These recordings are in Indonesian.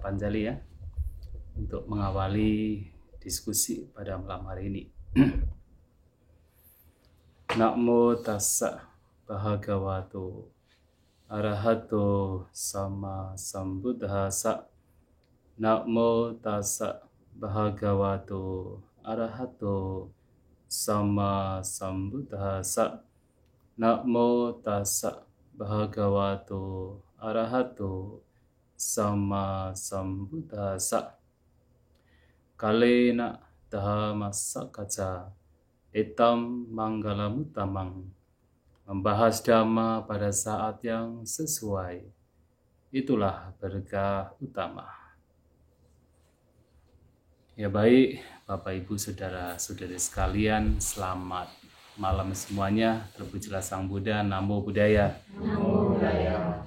Panjali ya untuk mengawali diskusi pada malam hari ini. Namo tassa bhagavato arahato sama sambuddhassa. Namo tassa bhagavato arahato sama sambuddhassa. Namo tassa bhagavato arahato sama sambuddhassa. Kalena dhammasakaca etam manggalamuttamang. Membahas dhamma pada saat yang sesuai, itulah berkah utama. Ya baik, Bapak Ibu Saudara-saudari sekalian, selamat malam semuanya. Terpujilah Sang Buddha, Namo Buddhaya. Namo Buddhaya.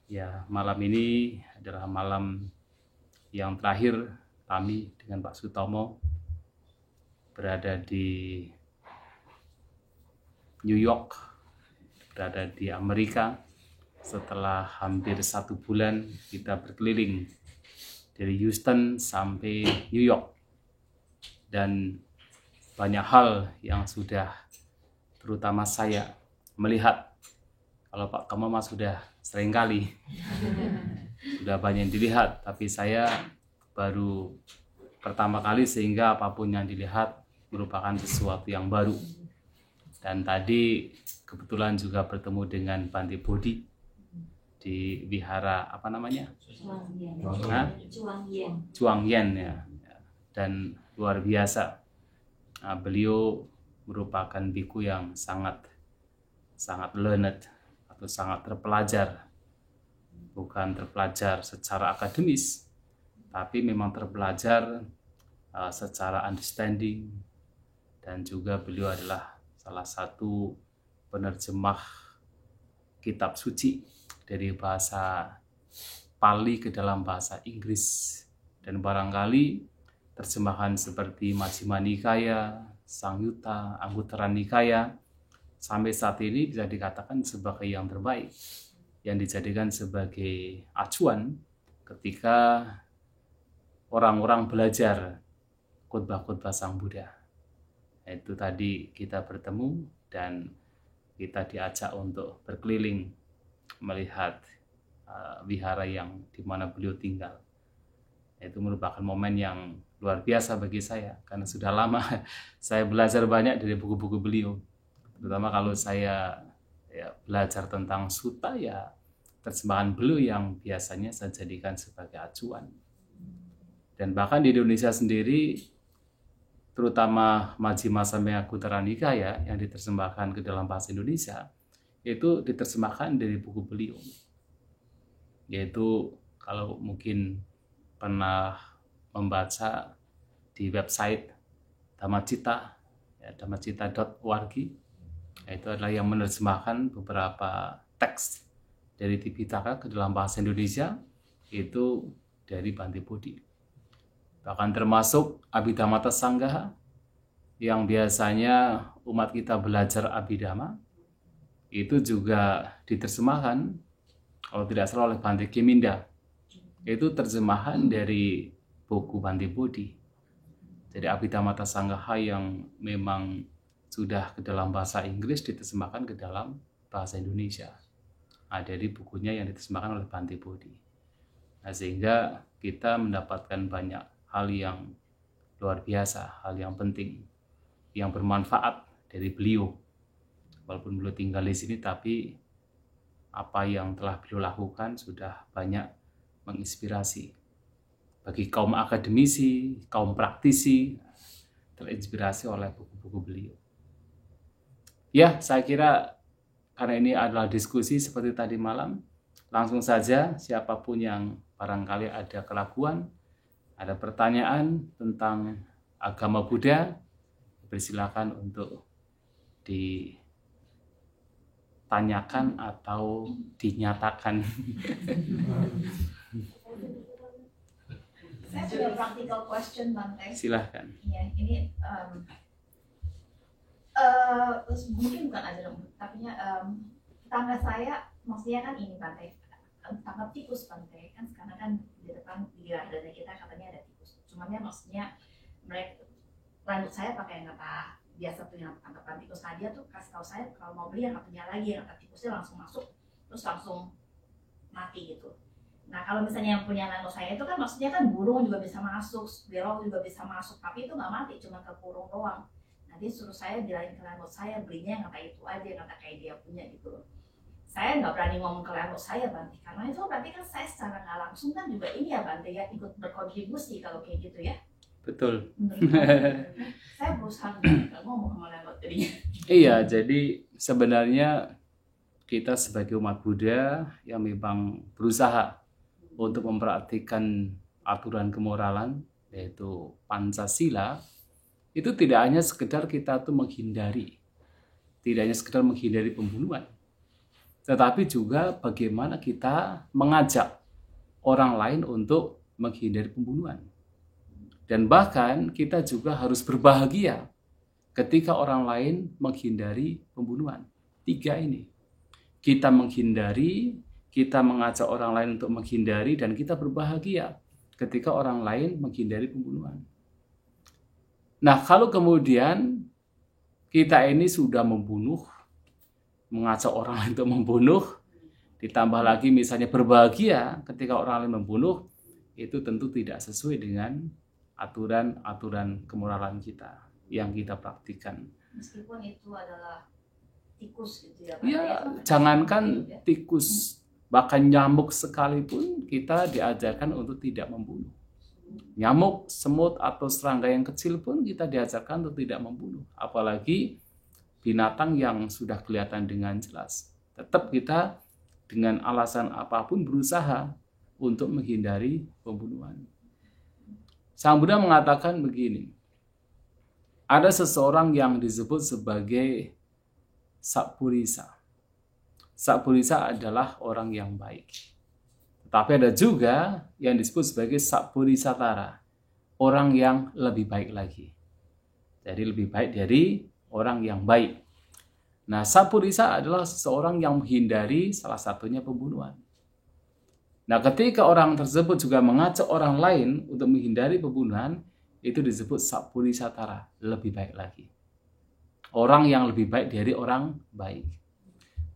Ya, malam ini adalah malam yang terakhir kami dengan Pak Sutomo berada di New York, berada di Amerika. Setelah hampir 1 bulan kita berkeliling dari Houston sampai New York, dan banyak hal yang sudah terutama saya melihat. Kalau Pak Tomo mas sudah sering kali sudah banyak dilihat, tapi saya baru pertama kali, sehingga apapun yang dilihat merupakan sesuatu yang baru. Dan tadi kebetulan juga bertemu dengan Bante Bodhi di wihara apa namanya? Chuangyen ya. Dan luar biasa. Beliau merupakan biku yang sangat learned atau sangat terpelajar. Bukan terpelajar secara akademis, tapi memang terpelajar secara understanding. Dan juga beliau adalah salah satu penerjemah kitab suci dari bahasa Pali ke dalam bahasa Inggris. Dan barangkali terjemahan seperti Majjhima Nikaya, Samyutta, Anguttara Nikaya sampai saat ini bisa dikatakan sebagai yang terbaik, yang dijadikan sebagai acuan ketika orang-orang belajar khotbah-khotbah Sang Buddha. Itu tadi kita bertemu dan kita diajak untuk berkeliling melihat wihara yang di mana beliau tinggal. Itu merupakan momen yang luar biasa bagi saya, karena sudah lama saya belajar banyak dari buku-buku beliau. Terutama kalau saya belajar tentang sutta, ya terjemahan beliau yang biasanya saya jadikan sebagai acuan. Dan bahkan di Indonesia sendiri, terutama Majjhima sampai Anguttara Nikaya yang diterjemahkan ke dalam bahasa Indonesia, itu diterjemahkan dari buku beliau. Yaitu kalau mungkin pernah membaca di website Dhammacita, dhammacita.org, itu adalah yang menerjemahkan beberapa teks dari Tipitaka ke dalam bahasa Indonesia, itu dari Bante Bodhi. Bahkan termasuk Abhidhamma Sanggaha, yang biasanya umat kita belajar Abhidhamma, itu juga diterjemahkan, kalau tidak salah, oleh Bante Kiminda. Itu terjemahan dari buku Bante Bodhi. Jadi Abhidhamma Sanggaha yang memang sudah ke dalam bahasa Inggris diterjemahkan ke dalam bahasa Indonesia. Dari bukunya yang diterjemahkan oleh Bante Bodhi. Nah, sehingga kita mendapatkan banyak hal yang luar biasa, hal yang penting, yang bermanfaat dari beliau. Walaupun beliau tinggal di sini, tapi apa yang telah beliau lakukan sudah banyak menginspirasi bagi kaum akademisi, kaum praktisi, terinspirasi oleh buku-buku beliau. Ya, saya kira karena ini adalah diskusi seperti tadi malam, langsung saja siapapun yang barangkali ada keraguan, ada pertanyaan tentang agama Buddha, persilakan untuk ditanyakan atau dinyatakan. Saya punya practical question, Bante. Silahkan. Ya, ini mungkin bukan ajaran, tapi tangga saya, maksudnya kan ini Bante, tangga tikus Bante, kan sekarang kan di depan di gardennya kita katanya ada tikus. Cuman ya maksudnya mereka lanjut saya pakai kata biasa tuh yang tangkapan tikus. Nah dia tuh kasih tahu saya kalau mau beli yang satunya lagi yang kata tikusnya langsung masuk terus langsung mati gitu. Nah kalau misalnya yang punya nano saya itu kan maksudnya kan burung juga bisa masuk, squirrel juga bisa masuk, tapi itu nggak mati, cuma ke kurung doang. Nanti suruh saya bilangin ke nano saya belinya yang kata itu aja, yang kata kayak dia punya gitu loh. Saya nggak berani ngomong ke nano saya Bante, karena itu berarti kan saya secara nggak langsung kan juga ini ya Bante ya ikut berkontribusi kalau kayak gitu ya. Betul. Saya berusaha nggak ngomong sama nano tadinya. Iya, jadi sebenarnya kita sebagai umat Buddha yang memang berusaha untuk memperhatikan aturan kemoralan, yaitu Pancasila, itu tidak hanya sekedar kita tuh menghindari, tidak hanya sekedar menghindari pembunuhan, tetapi juga bagaimana kita mengajak orang lain untuk menghindari pembunuhan. Dan bahkan kita juga harus berbahagia ketika orang lain menghindari pembunuhan. 3 ini. Kita menghindari, kita mengajak orang lain untuk menghindari, dan kita berbahagia ketika orang lain menghindari pembunuhan. Nah, kalau kemudian kita ini sudah membunuh, mengajak orang lain untuk membunuh, ditambah lagi misalnya berbahagia ketika orang lain membunuh, itu tentu tidak sesuai dengan aturan-aturan kemoralan kita yang kita praktikkan. Meskipun itu adalah tikus gitu ya. Ya, jangankan tikus, bahkan nyamuk sekalipun kita diajarkan untuk tidak membunuh. Nyamuk, semut, atau serangga yang kecil pun kita diajarkan untuk tidak membunuh. Apalagi binatang yang sudah kelihatan dengan jelas. Tetap kita dengan alasan apapun berusaha untuk menghindari pembunuhan. Sang Buddha mengatakan begini, ada seseorang yang disebut sebagai Sappurisa. Sappurisa adalah orang yang baik. Tapi ada juga yang disebut sebagai Sappurisatara, orang yang lebih baik lagi. Jadi lebih baik dari orang yang baik. Nah, Sappurisa adalah seseorang yang menghindari salah satunya pembunuhan. Nah, ketika orang tersebut juga mengajak orang lain untuk menghindari pembunuhan, itu disebut Sappurisatara, lebih baik lagi. Orang yang lebih baik dari orang baik.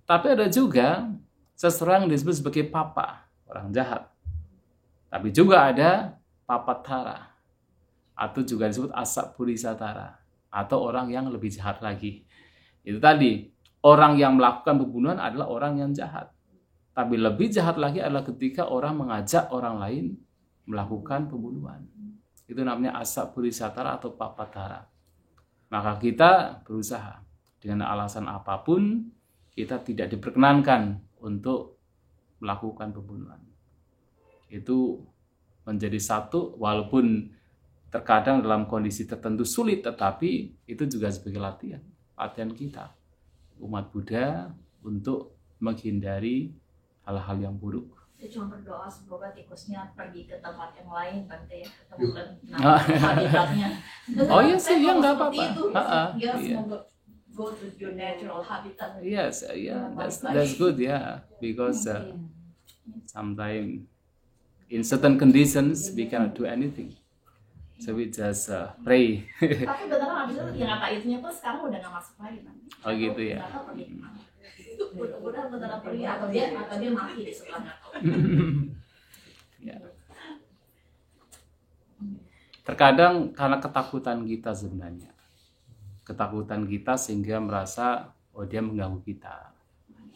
Tapi ada juga seseorang yang disebut sebagai Papa, orang jahat. Tapi juga ada Papatara, atau juga disebut Asappurisatara, atau orang yang lebih jahat lagi. Itu tadi, orang yang melakukan pembunuhan adalah orang yang jahat. Tapi lebih jahat lagi adalah ketika orang mengajak orang lain melakukan pembunuhan. Itu namanya Asappurisatara atau Papatara. Maka kita berusaha dengan alasan apapun, kita tidak diperkenankan untuk melakukan pembunuhan. Itu menjadi satu, walaupun terkadang dalam kondisi tertentu sulit, tetapi itu juga sebagai latihan kita, umat Buddha, untuk menghindari hal-hal yang buruk. Saya cuma berdoa semoga tikusnya pergi ke tempat yang lain, Bante, ya, ketemu habitatnya. Oh iya sih, ya nggak apa-apa. Ya, semoga go to your natural habitat. Yes, yeah, that's good, yeah, because sometimes in certain conditions we cannot do anything, so we just pray. Tapi beneran abis itu yang kata itunya tuh sekarang udah nggak masuk lagi nanti. Oh gitu ya. Udah beneran pergi atau dia mati di sebelahnya. Ya. Terkadang karena ketakutan kita sebenarnya, ketakutan kita sehingga merasa oh dia mengganggu kita.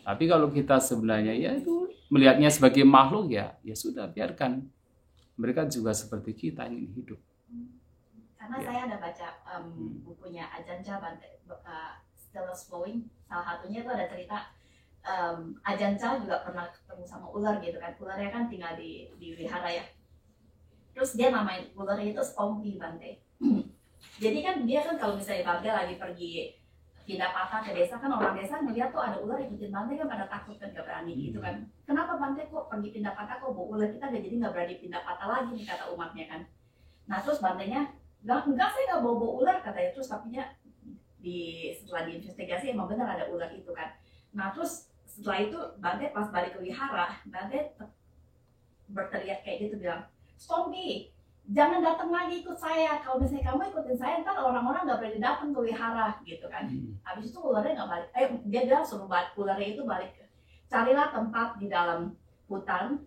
Tapi kalau kita sebenarnya ya itu melihatnya sebagai makhluk, ya sudah, biarkan. Mereka juga seperti kita ingin hidup. Karena saya ada baca bukunya Ajahn Chah, Stillness Flowing. Salah satunya itu ada cerita Ajahn Chah juga pernah ketemu sama ular gitu kan. Ularnya kan tinggal di wihara ya. Terus dia namain ularnya itu Stompy, Bante. Jadi kan dia kan kalau misalnya Bante lagi pergi pindah patah ke desa, kan orang desa ngeliat tuh ada ular ikutin Bante kan pada takut kan, gak berani gitu kan. Kenapa Bante kok pergi pindah patah kok bawa ular, kita jadi gak berani pindah patah lagi nih, kata umatnya kan. Nah terus Bantenya enggak saya gak bawa ular katanya. Terus tapinya setelah diinvestigasi emang benar ada ular itu kan. Nah terus setelah itu Bante pas balik ke wihara, Bante berteriak kayak gitu, bilang Stompy, jangan datang lagi ikut saya. Kalau misalnya kamu ikutin saya, ntar orang-orang nggak berani datang ke wihara gitu kan. Habis itu ularnya nggak balik. Dia bilang suruh balik, ularnya itu balik. Carilah tempat di dalam hutan,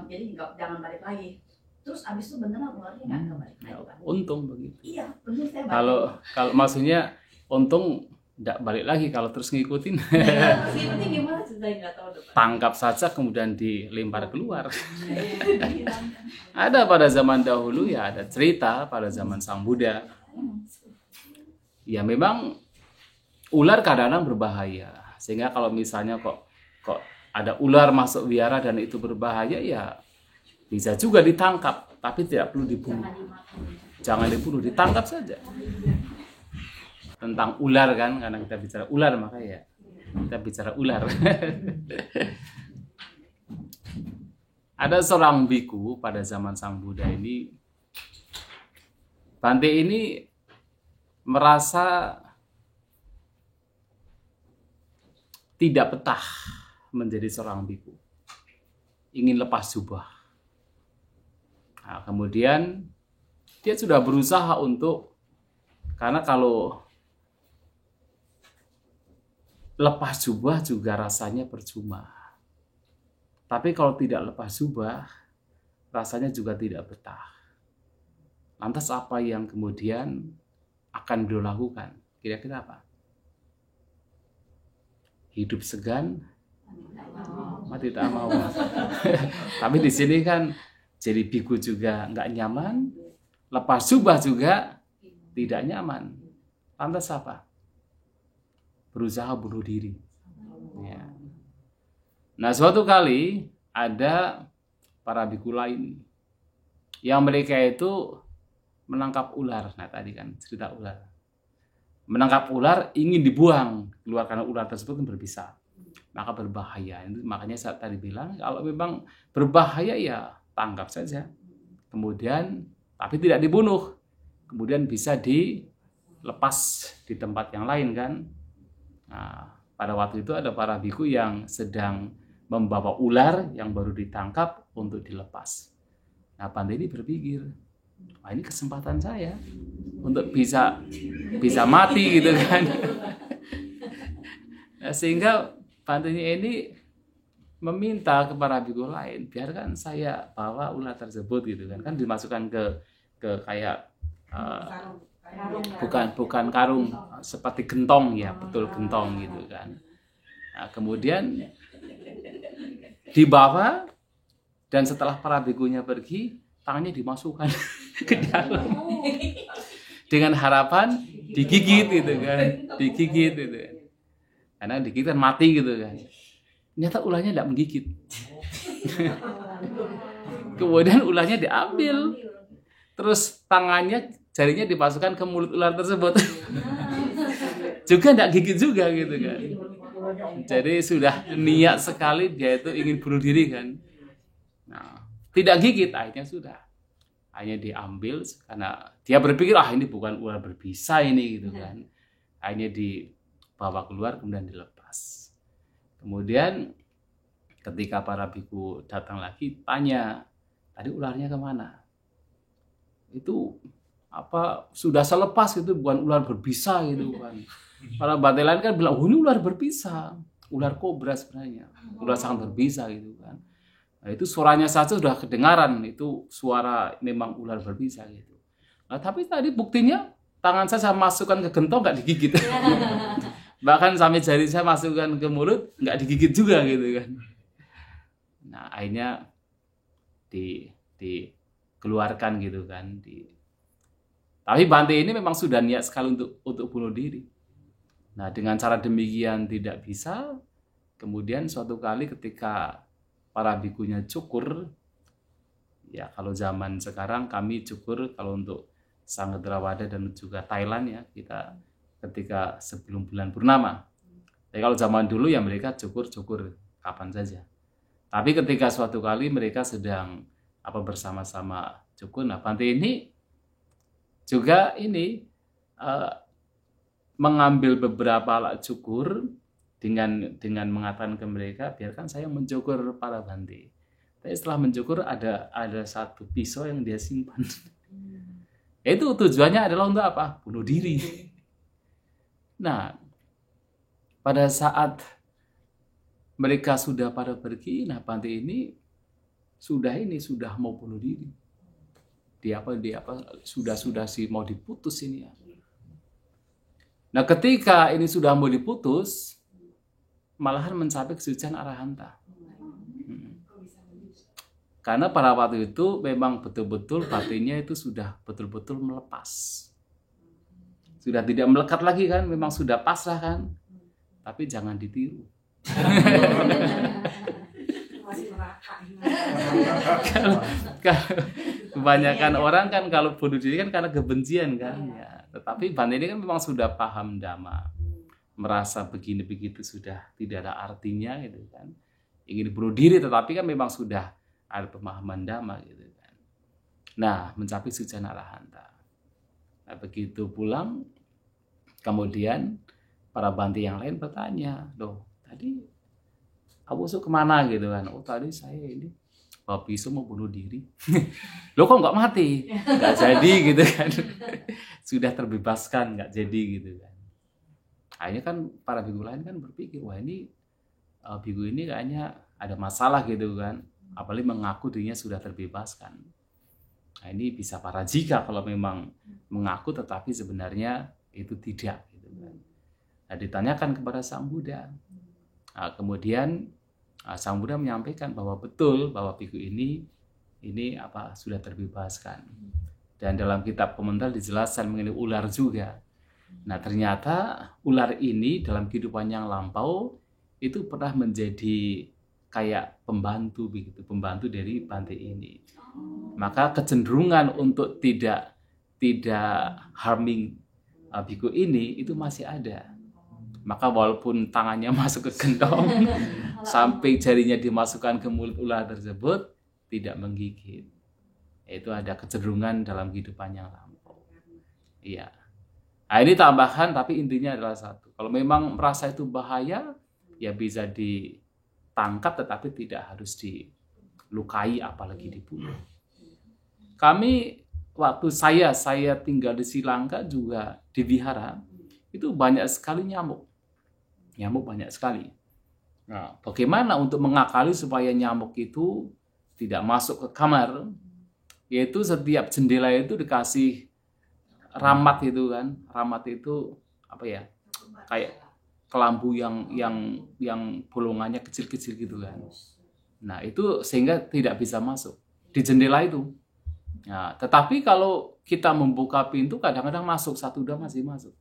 jadi jangan balik lagi. Terus abis itu beneran ularnya nggak balik lagi. Kan? Untung begitu. Iya, bener saya balik. Kalau maksudnya untung nggak balik lagi kalau terus ngikutin. Ngikutin gimana ceritanya nggak tahu. Tangkap saja kemudian dilempar keluar. Ada pada zaman dahulu ya, ada cerita pada zaman Sang Buddha. Ya memang ular kadang-kadang berbahaya. Sehingga kalau misalnya kok ada ular masuk wihara dan itu berbahaya, ya bisa juga ditangkap, tapi tidak perlu dibunuh. Jangan dibunuh, ditangkap saja. Tentang ular kan, karena kita bicara ular maka ya kita bicara ular. Ada seorang biku pada zaman Sang Buddha ini. Bante ini merasa tidak betah menjadi seorang biku. Ingin lepas jubah. Nah, kemudian dia sudah berusaha karena kalau lepas jubah juga rasanya percuma. Tapi kalau tidak lepas jubah, rasanya juga tidak betah. Lantas apa yang kemudian akan beliau lakukan? Kira-kira apa? Hidup segan, mati tak mau. Tapi di sini kan jadi biku juga nggak nyaman, lepas jubah juga tidak nyaman. Lantas apa? Berusaha bunuh diri. Ya. Nah, suatu kali ada para biku lain yang mereka itu menangkap ular. Nah, tadi kan cerita ular. Menangkap ular ingin dibuang keluar karena ular tersebut berbisa. Maka berbahaya. Makanya saya tadi bilang kalau memang berbahaya ya tangkap saja. Kemudian tapi tidak dibunuh. Kemudian bisa dilepas di tempat yang lain kan. Nah, pada waktu itu ada para biku yang sedang membawa ular yang baru ditangkap untuk dilepas. Nah, Bante ini berpikir, wah ini kesempatan saya untuk bisa mati gitu kan. Nah, sehingga Bante ini meminta kepada biku lain, biarkan saya bawa ular tersebut gitu kan. Kan dimasukkan ke kayak bukan karung, seperti gentong ya, betul gentong gitu kan. Nah, kemudian dibawa dan setelah para bikunya pergi, tangannya dimasukkan ke dalam dengan harapan digigit gitu kan, digigit gitu. Karena digigit kan mati gitu kan. Ternyata ularnya tidak menggigit. Kemudian ularnya diambil, terus jarinya dimasukkan ke mulut ular tersebut. Juga tidak gigit juga gitu kan. Jadi sudah niat sekali dia itu ingin bunuh diri kan. Nah, tidak gigit, akhirnya sudah. Hanya diambil karena dia berpikir ini bukan ular berbisa ini gitu kan. Akhirnya dibawa keluar kemudian dilepas. Kemudian ketika para biku datang lagi tanya, tadi ularnya kemana? Itu sudah selepas itu bukan ular berbisa gitu kan. Para Bante lain kan bilang, ini ular berbisa, ular kobra sebenarnya, ular sangat berbisa gitu kan. Nah, itu suaranya saja sudah kedengaran, itu suara memang ular berbisa gitu. Nah, tapi tadi buktinya tangan saya masukkan ke gentong nggak digigit. Bahkan sampai jari saya masukkan ke mulut nggak digigit juga gitu kan. Nah, akhirnya dikeluarkan gitu kan. Tapi Bante ini memang sudah niat sekali untuk bunuh diri. Nah, dengan cara demikian tidak bisa. Kemudian suatu kali ketika para bikunya cukur, ya kalau zaman sekarang kami cukur kalau untuk Sanggadrawada dan juga Thailand ya, kita ketika sebelum bulan purnama. Tapi kalau zaman dulu ya mereka cukur kapan saja. Tapi ketika suatu kali mereka sedang bersama-sama cukur, nah Bante ini juga mengambil beberapa alat cukur dengan mengatakan ke mereka, biarkan saya mencukur para Bante. Tapi setelah mencukur ada satu pisau yang dia simpan. Itu tujuannya adalah untuk apa? Bunuh diri. Nah, pada saat mereka sudah pada pergi, nah Bante ini sudah mau bunuh diri. Dia sudah sih mau diputus ini ya. Nah, ketika ini sudah mau diputus, malahan mencapai kesucian arahanta. Karena pada waktu itu memang betul-betul batinnya itu sudah betul-betul melepas. Sudah tidak melekat lagi kan, memang sudah pasrah kan. Tapi jangan ditiru. Kebanyakan orang kan kalau bunuh diri kan karena kebencian kan. Ya. Tetapi Bante ini kan memang sudah paham Dhamma. Merasa begini begitu sudah tidak ada artinya gitu kan. Ingin bunuh diri tetapi kan memang sudah ada pemahaman Dhamma gitu kan. Nah, mencapai sucian arahanta. Nah, begitu pulang, kemudian para Bante yang lain bertanya, loh tadi Abu Su kemana gitu kan? Oh tadi saya ini bawa pisau mau bunuh diri. Loh kok nggak mati? Nggak jadi gitu kan? Sudah terbebaskan nggak jadi gitu kan? Akhirnya kan para biku lain kan berpikir, wah ini biku ini kayaknya ada masalah gitu kan? Apalagi mengaku dirinya sudah terbebaskan. Nah, ini bisa parajika kalau memang mengaku tetapi sebenarnya itu tidak. Gitu kan. Nah, ditanyakan kepada Sang Buddha. Nah, kemudian Sang Buddha menyampaikan bahwa betul bahwa biku ini sudah terbebaskan. Dan dalam kitab komentar dijelaskan mengenai ular juga. Nah, ternyata ular ini dalam kehidupan yang lampau itu pernah menjadi kayak pembantu begitu, pembantu dari Bante ini. Maka kecenderungan untuk tidak harming biku ini itu masih ada. Maka walaupun tangannya masuk ke gentong sampai jarinya dimasukkan ke mulut ular tersebut tidak menggigit. Itu ada kecenderungan dalam kehidupan yang lampau. Iya. Nah, ini tambahan tapi intinya adalah satu. Kalau memang merasa itu bahaya ya bisa ditangkap tetapi tidak harus dilukai apalagi dibunuh. Kami waktu saya tinggal di Sri Lanka juga di wihara itu banyak sekali nyamuk banyak sekali. Nah, bagaimana untuk mengakali supaya nyamuk itu tidak masuk ke kamar? Yaitu setiap jendela itu dikasih ramat itu kan, ramat itu apa ya? Kayak kelambu yang bolongannya kecil-kecil gitu kan. Nah, itu sehingga tidak bisa masuk di jendela itu. Nah, tetapi kalau kita membuka pintu kadang-kadang masuk, satu dua masih masuk.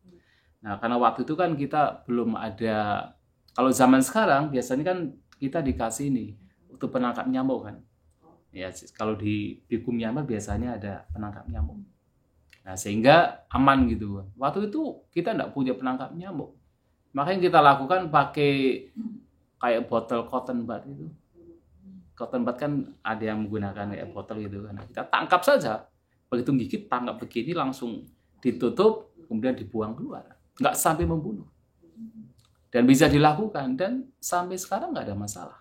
Nah, karena waktu itu kan kita belum ada, kalau zaman sekarang biasanya kan kita dikasih ini untuk penangkap nyamuk kan. Ya, kalau di biku Myanmar biasanya ada penangkap nyamuk. Nah, sehingga aman gitu. Waktu itu kita enggak punya penangkap nyamuk. Makanya kita lakukan pakai kayak botol cotton bud itu. Cotton bud kan ada yang menggunakan kayak botol gitu kan. Kita tangkap saja. Begitu gigit tangkap begini langsung ditutup kemudian dibuang keluar. Nggak sampai membunuh. Dan bisa dilakukan dan sampai sekarang nggak ada masalah.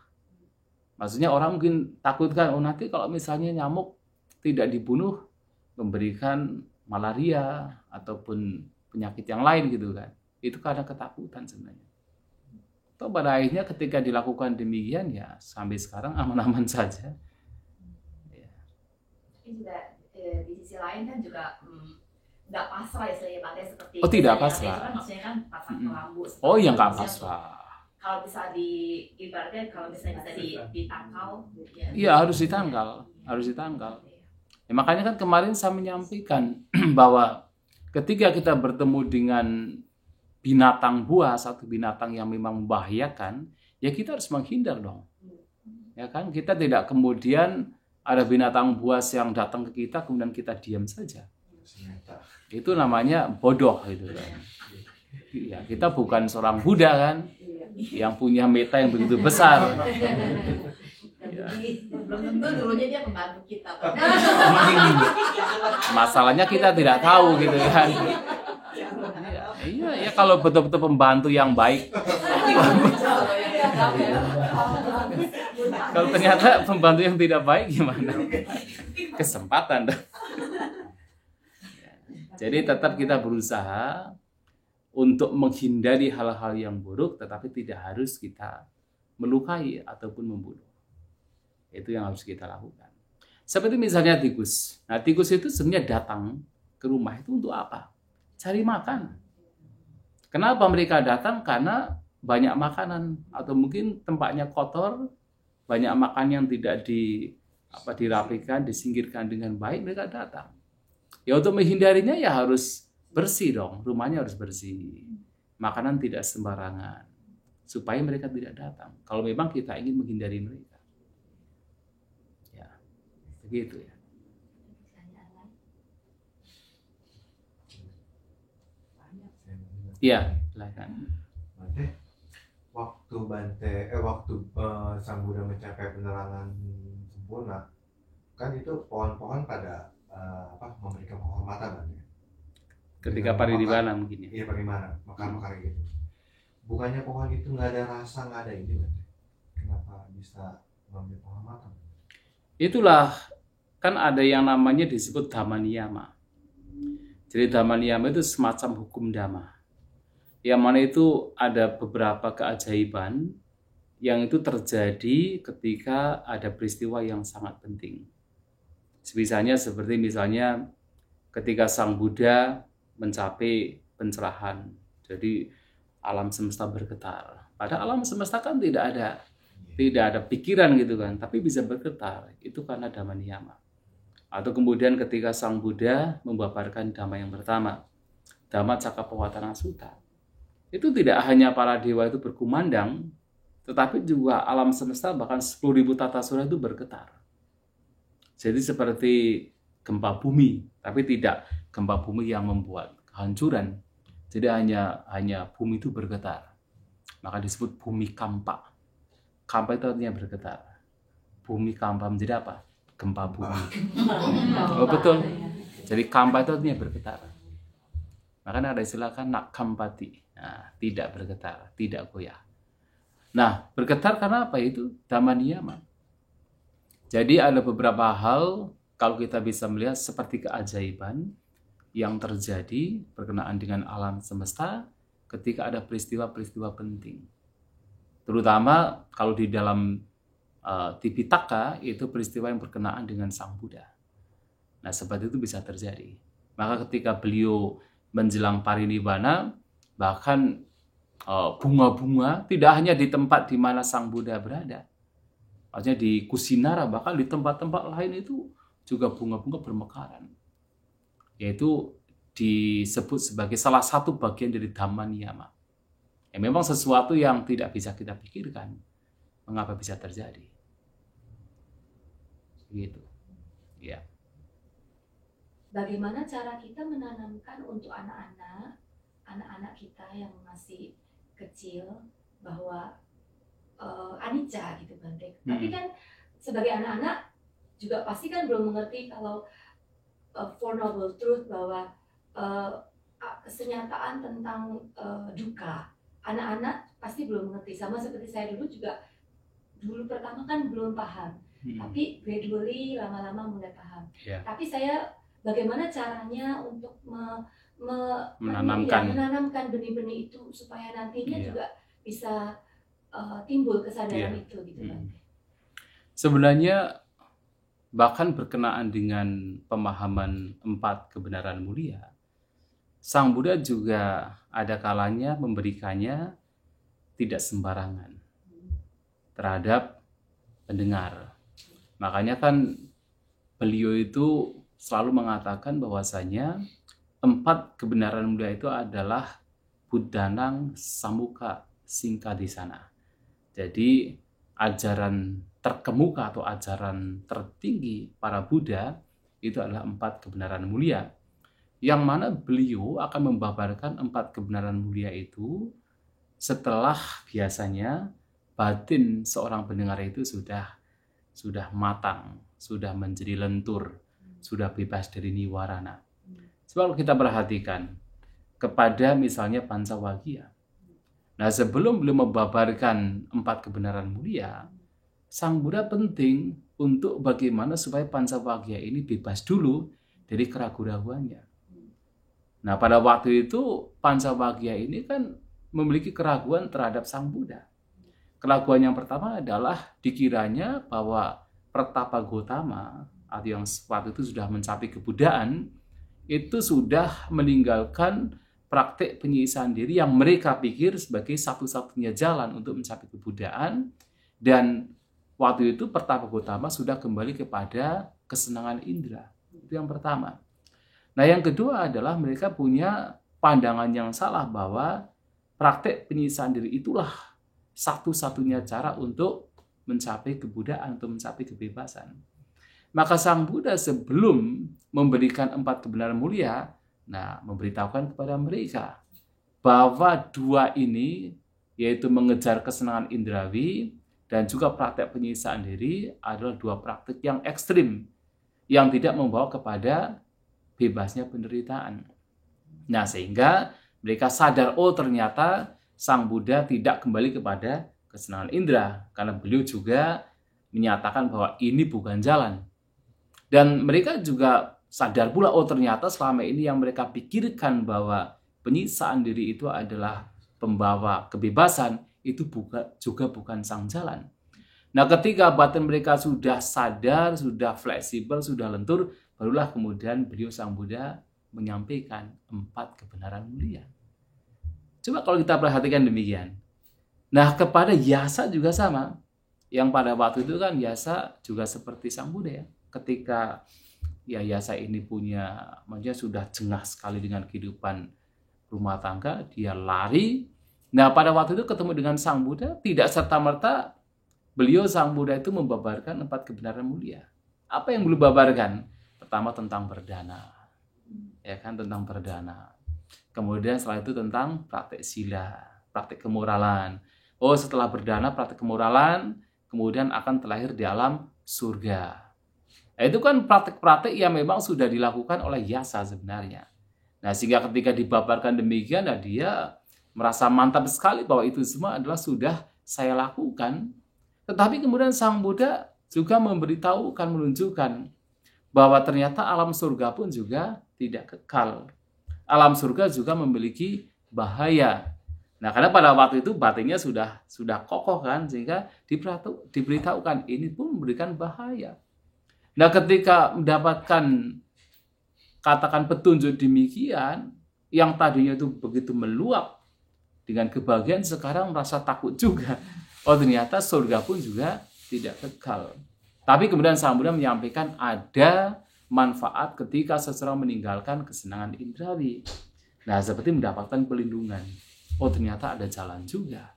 Maksudnya orang mungkin takutkan, oh nanti kalau misalnya nyamuk tidak dibunuh memberikan malaria ataupun penyakit yang lain gitu kan. Itu karena ketakutan sebenarnya. Atau pada akhirnya ketika dilakukan demikian ya sampai sekarang aman-aman saja. Ya. Tapi juga di sisi lain kan juga nggak pasrah istilahnya Bante seperti tidak pasrah. Itu kan maksudnya kan pasang kelambu. Oh yang nggak pasrah. Kalau bisa ibaratnya kalau misalnya bisa ditangkal. Iya harus ditangkal, Ya, makanya kan kemarin saya menyampaikan bahwa ketika kita bertemu dengan binatang buas atau binatang yang memang membahayakan, ya kita harus menghindar dong. Ya kan kita tidak kemudian ada binatang buas yang datang ke kita kemudian kita diam saja. Itu namanya bodoh gitu kan. Ya, kita bukan seorang Buddha kan yang punya meta yang begitu besar. Ya. Belum tentu dulunya dia membantu kita. Masalahnya kita tidak tahu gitu kan. Iya, kalau betul-betul pembantu yang baik. Kalau ternyata pembantu yang tidak baik gimana? Kesempatan dong. Jadi tetap kita berusaha untuk menghindari hal-hal yang buruk, tetapi tidak harus kita melukai ataupun membunuh. Itu yang harus kita lakukan. Seperti misalnya tikus. Nah, tikus itu sebenarnya datang ke rumah itu untuk apa? Cari makan. Kenapa mereka datang? Karena banyak makanan, atau mungkin tempatnya kotor, banyak makan yang tidak dirapikan, disingkirkan dengan baik, mereka datang. Ya untuk menghindarinya ya harus bersih dong, rumahnya harus bersih. Makanan tidak sembarangan, supaya mereka tidak datang. Kalau memang kita ingin menghindari mereka. Ya, begitu ya. Iya, silakan. Waktu Sang Buddha mencapai penerangan sempurna, kan itu pohon-pohon pada memberikan penghormatan Bante. Ketika parinibbana mungkin ya. Iya, parinibbana, makar gitu. Bukannya pohon itu nggak ada rasa, nggak ada ini Bante. Kenapa bisa memberi penghormatan? Itulah, kan ada yang namanya disebut dhamma niyama. Jadi dhamma niyama itu semacam hukum dhamma. Yang mana itu ada beberapa keajaiban yang itu terjadi ketika ada peristiwa yang sangat penting. Misalnya ketika Sang Buddha mencapai pencerahan, jadi alam semesta bergetar. Pada alam semesta kan tidak ada pikiran gitu kan, tapi bisa bergetar. Itu karena dhamma niyama. Atau kemudian ketika Sang Buddha membabarkan dhamma yang pertama, Dhamma Cakkappavattana Sutta. Itu tidak hanya para dewa itu berkumandang, tetapi juga alam semesta bahkan 10.000 tata surya itu bergetar. Jadi seperti gempa bumi, tapi tidak gempa bumi yang membuat kehancuran. Jadi hanya bumi itu bergetar. Maka disebut bumi kampa. Kampa itu artinya bergetar. Bumi kampa menjadi apa? Gempa bumi. Oh betul. Jadi kampa itu artinya bergetar. Makanya ada istilah kan nak kampati. Nah, tidak bergetar, tidak goyah. Nah, bergetar karena apa itu? Dhamma niyama. Jadi ada beberapa hal kalau kita bisa melihat seperti keajaiban yang terjadi berkenaan dengan alam semesta ketika ada peristiwa-peristiwa penting. Terutama kalau di dalam Tipitaka itu peristiwa yang berkenaan dengan Sang Buddha. Nah, seperti itu bisa terjadi. Maka ketika beliau menjelang parinibbana, bahkan bunga-bunga tidak hanya di tempat di mana Sang Buddha berada. Artinya di Kusinara, bahkan di tempat-tempat lain itu juga bunga-bunga bermekaran. Yaitu disebut sebagai salah satu bagian dari dhamma niyama. Ya, memang sesuatu yang tidak bisa kita pikirkan. Mengapa bisa terjadi? Gitu. Ya. Bagaimana cara kita menanamkan untuk anak-anak kita yang masih kecil bahwa anicca gitu Bante. Tapi kan sebagai anak-anak juga pasti kan belum mengerti kalau Four Noble Truth, bahwa kenyataan tentang duka. Anak-anak pasti belum mengerti, sama seperti saya dulu pertama kan belum paham, tapi gradually lama-lama mulai paham. Tapi saya bagaimana caranya untuk menanamkan benih-benih itu supaya nantinya juga bisa timbul kesadaran itu gitu kan. Sebenarnya bahkan berkenaan dengan pemahaman 4 kebenaran mulia, Sang Buddha juga ada kalanya memberikannya tidak sembarangan terhadap pendengar. Makanya kan beliau itu selalu mengatakan bahwasanya 4 kebenaran mulia itu adalah Buddhanang Samukha Sinkadesana. Jadi ajaran terkemuka atau ajaran tertinggi para Buddha itu adalah 4 kebenaran mulia, yang mana beliau akan membabarkan 4 kebenaran mulia itu setelah biasanya batin seorang pendengar itu sudah matang, sudah menjadi lentur, sudah bebas dari niwarana. Sebab kita perhatikan kepada misalnya Pancawagya. Nah, sebelum beliau membabarkan 4 kebenaran mulia, Sang Buddha penting untuk bagaimana supaya Pancawagya ini bebas dulu dari keraguan-raguannya. Nah, pada waktu itu Pancawagya ini kan memiliki keraguan terhadap Sang Buddha. Keraguan yang pertama adalah dikiranya bahwa Pertapa Gotama atau yang waktu itu sudah mencapai kebudaan itu sudah meninggalkan praktek penyiksa diri yang mereka pikir sebagai satu-satunya jalan untuk mencapai kebudaan, dan waktu itu Pertapa Gotama sudah kembali kepada kesenangan indera. Itu yang pertama. Nah, yang kedua adalah mereka punya pandangan yang salah bahwa praktek penyiksaan diri itulah satu-satunya cara untuk mencapai kebudaan, untuk mencapai kebebasan. Maka Sang Buddha sebelum memberikan 4 kebenaran mulia, memberitahukan kepada mereka bahwa dua ini, yaitu mengejar kesenangan indrawi dan juga praktek penyiksaan diri, adalah dua praktek yang ekstrim yang tidak membawa kepada bebasnya penderitaan. Nah, sehingga mereka sadar, oh ternyata Sang Buddha tidak kembali kepada kesenangan indera, karena beliau juga menyatakan bahwa ini bukan jalan. Dan mereka juga sadar pula, oh ternyata selama ini yang mereka pikirkan bahwa penyiksaan diri itu adalah pembawa kebebasan, itu juga bukan sang jalan. Nah, ketika batin mereka sudah sadar, sudah fleksibel, sudah lentur, barulah kemudian beliau Sang Buddha menyampaikan 4 kebenaran mulia. Coba kalau kita perhatikan demikian. Nah, kepada Yasa juga sama. Yang pada waktu itu kan Yasa juga seperti Sang Buddha ya. Ketika Yasa ini maksudnya sudah jengah sekali dengan kehidupan rumah tangga, dia lari. Nah, pada waktu itu ketemu dengan Sang Buddha, tidak serta-merta beliau Sang Buddha itu membabarkan 4 kebenaran mulia. Apa yang beliau babarkan? Pertama tentang perdana. Ya kan, tentang perdana. Kemudian setelah itu tentang praktek sila, praktek kemoralan. Oh, setelah perdana, praktek kemoralan, kemudian akan terlahir di alam surga. Nah, itu kan praktek-praktek yang memang sudah dilakukan oleh Yasa sebenarnya. Nah, sehingga ketika dibabarkan demikian, dia merasa mantap sekali bahwa itu semua adalah sudah saya lakukan. Tetapi kemudian Sang Buddha juga memberitahukan, menunjukkan bahwa ternyata alam surga pun juga tidak kekal. Alam surga juga memiliki bahaya. Nah, karena pada waktu itu batinnya sudah kokoh kan, sehingga diberitahukan ini pun memberikan bahaya. Nah, ketika mendapatkan katakan petunjuk demikian, yang tadinya itu begitu meluap dengan kebahagiaan, sekarang merasa takut juga. Oh, ternyata surga pun juga tidak kekal. Tapi kemudian Sang Buddha menyampaikan ada manfaat ketika seseorang meninggalkan kesenangan indrawi. Nah, seperti mendapatkan pelindungan. Oh, ternyata ada jalan juga.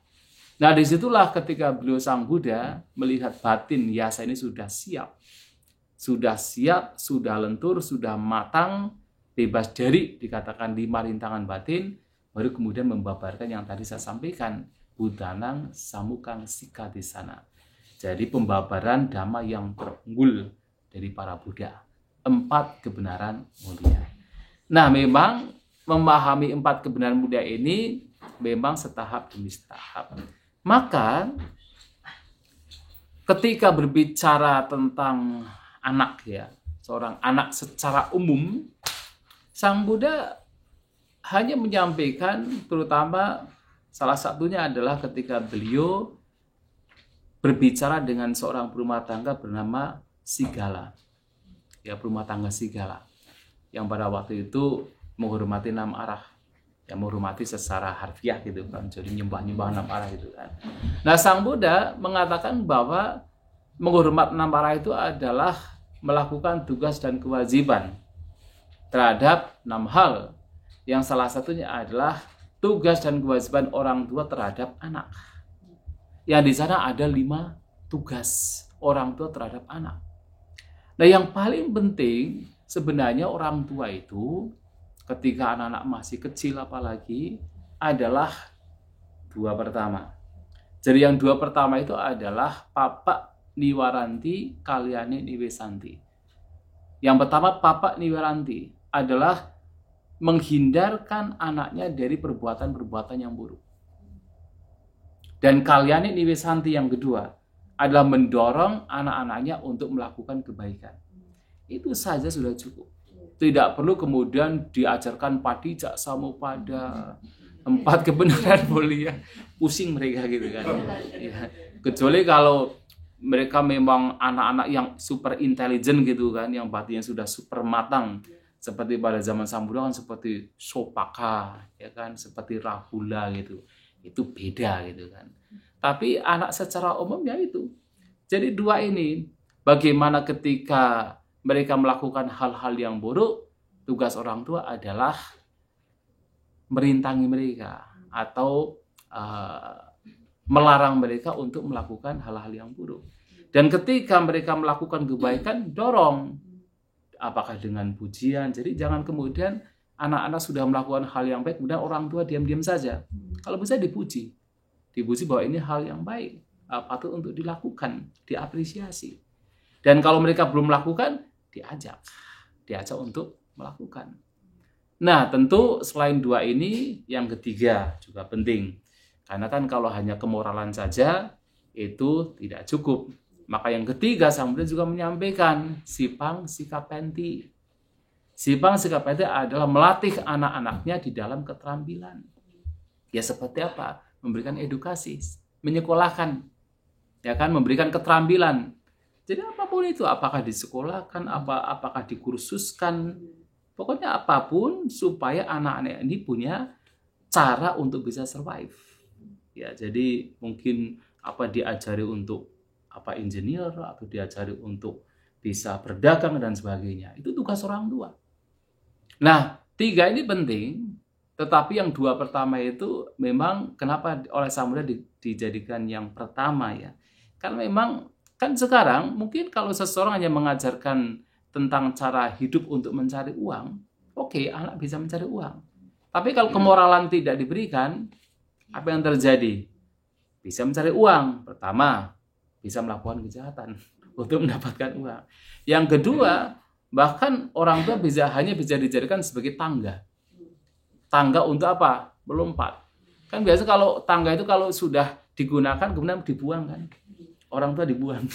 Nah, disitulah ketika beliau Sang Buddha melihat batin Yasa ini sudah siap, sudah lentur, sudah matang, bebas dari dikatakan 5 rintangan batin, baru kemudian membabarkan yang tadi saya sampaikan, Buddhanang Samukang Sikatisana. Jadi pembabaran dhamma yang terunggul dari para Buddha. 4 kebenaran mulia. Nah, memang memahami 4 kebenaran mulia ini memang setahap demi setahap. Maka ketika berbicara tentang anak ya, seorang anak secara umum, Sang Buddha hanya menyampaikan, terutama salah satunya adalah ketika beliau berbicara dengan seorang perumah tangga bernama Sigala. Ya, perumah tangga Sigala. Yang pada waktu itu menghormati 6 arah. Yang menghormati secara harfiah gitu kan. Jadi nyembah-nyembah 6 arah itu kan. Nah, Sang Buddha mengatakan bahwa menghormat 6 arah itu adalah melakukan tugas dan kewajiban terhadap 6 hal. Yang salah satunya adalah tugas dan kewajiban orang tua terhadap anak. Yang di sana ada 5 tugas orang tua terhadap anak. Nah, yang paling penting sebenarnya orang tua itu ketika anak-anak masih kecil apalagi adalah 2 pertama. Jadi yang 2 pertama itu adalah Papa Niwaranti Kalyane Niwesanti. Yang pertama Papa Niwaranti adalah menghindarkan anaknya dari perbuatan-perbuatan yang buruk. Dan Kalyane Niwesanti yang kedua adalah mendorong anak-anaknya untuk melakukan kebaikan. Itu saja sudah cukup. Tidak perlu kemudian diajarkan padijak samupada, 4 kebenaran mulia, pusing mereka gitu kan. Ya. Kecuali kalau mereka memang anak-anak yang super intelijen gitu kan, yang batinnya sudah super matang, seperti pada zaman Samudra kan seperti Sopaka, ya kan, seperti Rahula gitu. Itu beda gitu kan. Tapi anak secara umum ya itu. Jadi dua ini, bagaimana ketika mereka melakukan hal-hal yang buruk, tugas orang tua adalah merintangi mereka atau melarang mereka untuk melakukan hal-hal yang buruk. Dan ketika mereka melakukan kebaikan, dorong. Apakah dengan pujian. Jadi jangan kemudian anak-anak sudah melakukan hal yang baik, kemudian orang tua diam-diam saja. Kalau bisa dipuji. Dipuji bahwa ini hal yang baik, patut untuk dilakukan, diapresiasi. Dan kalau mereka belum melakukan, diajak untuk melakukan. Nah, tentu selain dua ini, yang ketiga juga penting. Karena kan kalau hanya kemoralan saja, itu tidak cukup. Maka yang ketiga, Samudra juga menyampaikan Sipang Sikapenti. Sipang Sikapenti adalah melatih anak-anaknya di dalam keterampilan. Ya seperti apa? Memberikan edukasi, menyekolahkan, ya kan, memberikan keterampilan. Jadi apapun itu, apakah disekolahkan, apakah dikursuskan, pokoknya apapun supaya anak-anak ini punya cara untuk bisa survive. Ya, jadi mungkin diajari untuk engineer atau diajari untuk bisa berdagang dan sebagainya. Itu tugas orang tua. Nah, 3 ini penting. Tetapi yang 2 pertama itu memang kenapa oleh Samudra dijadikan yang pertama ya. Karena memang kan sekarang mungkin kalau seseorang hanya mengajarkan tentang cara hidup untuk mencari uang, oke, anak bisa mencari uang. Tapi kalau kemoralan tidak diberikan, apa yang terjadi? Bisa mencari uang. Pertama, bisa melakukan kejahatan untuk mendapatkan uang. Yang kedua, bahkan orang tua hanya bisa dijadikan sebagai tangga. Tangga untuk apa? Melompat. Kan biasa kalau tangga itu kalau sudah digunakan kemudian dibuang kan. Orang tua dibuang.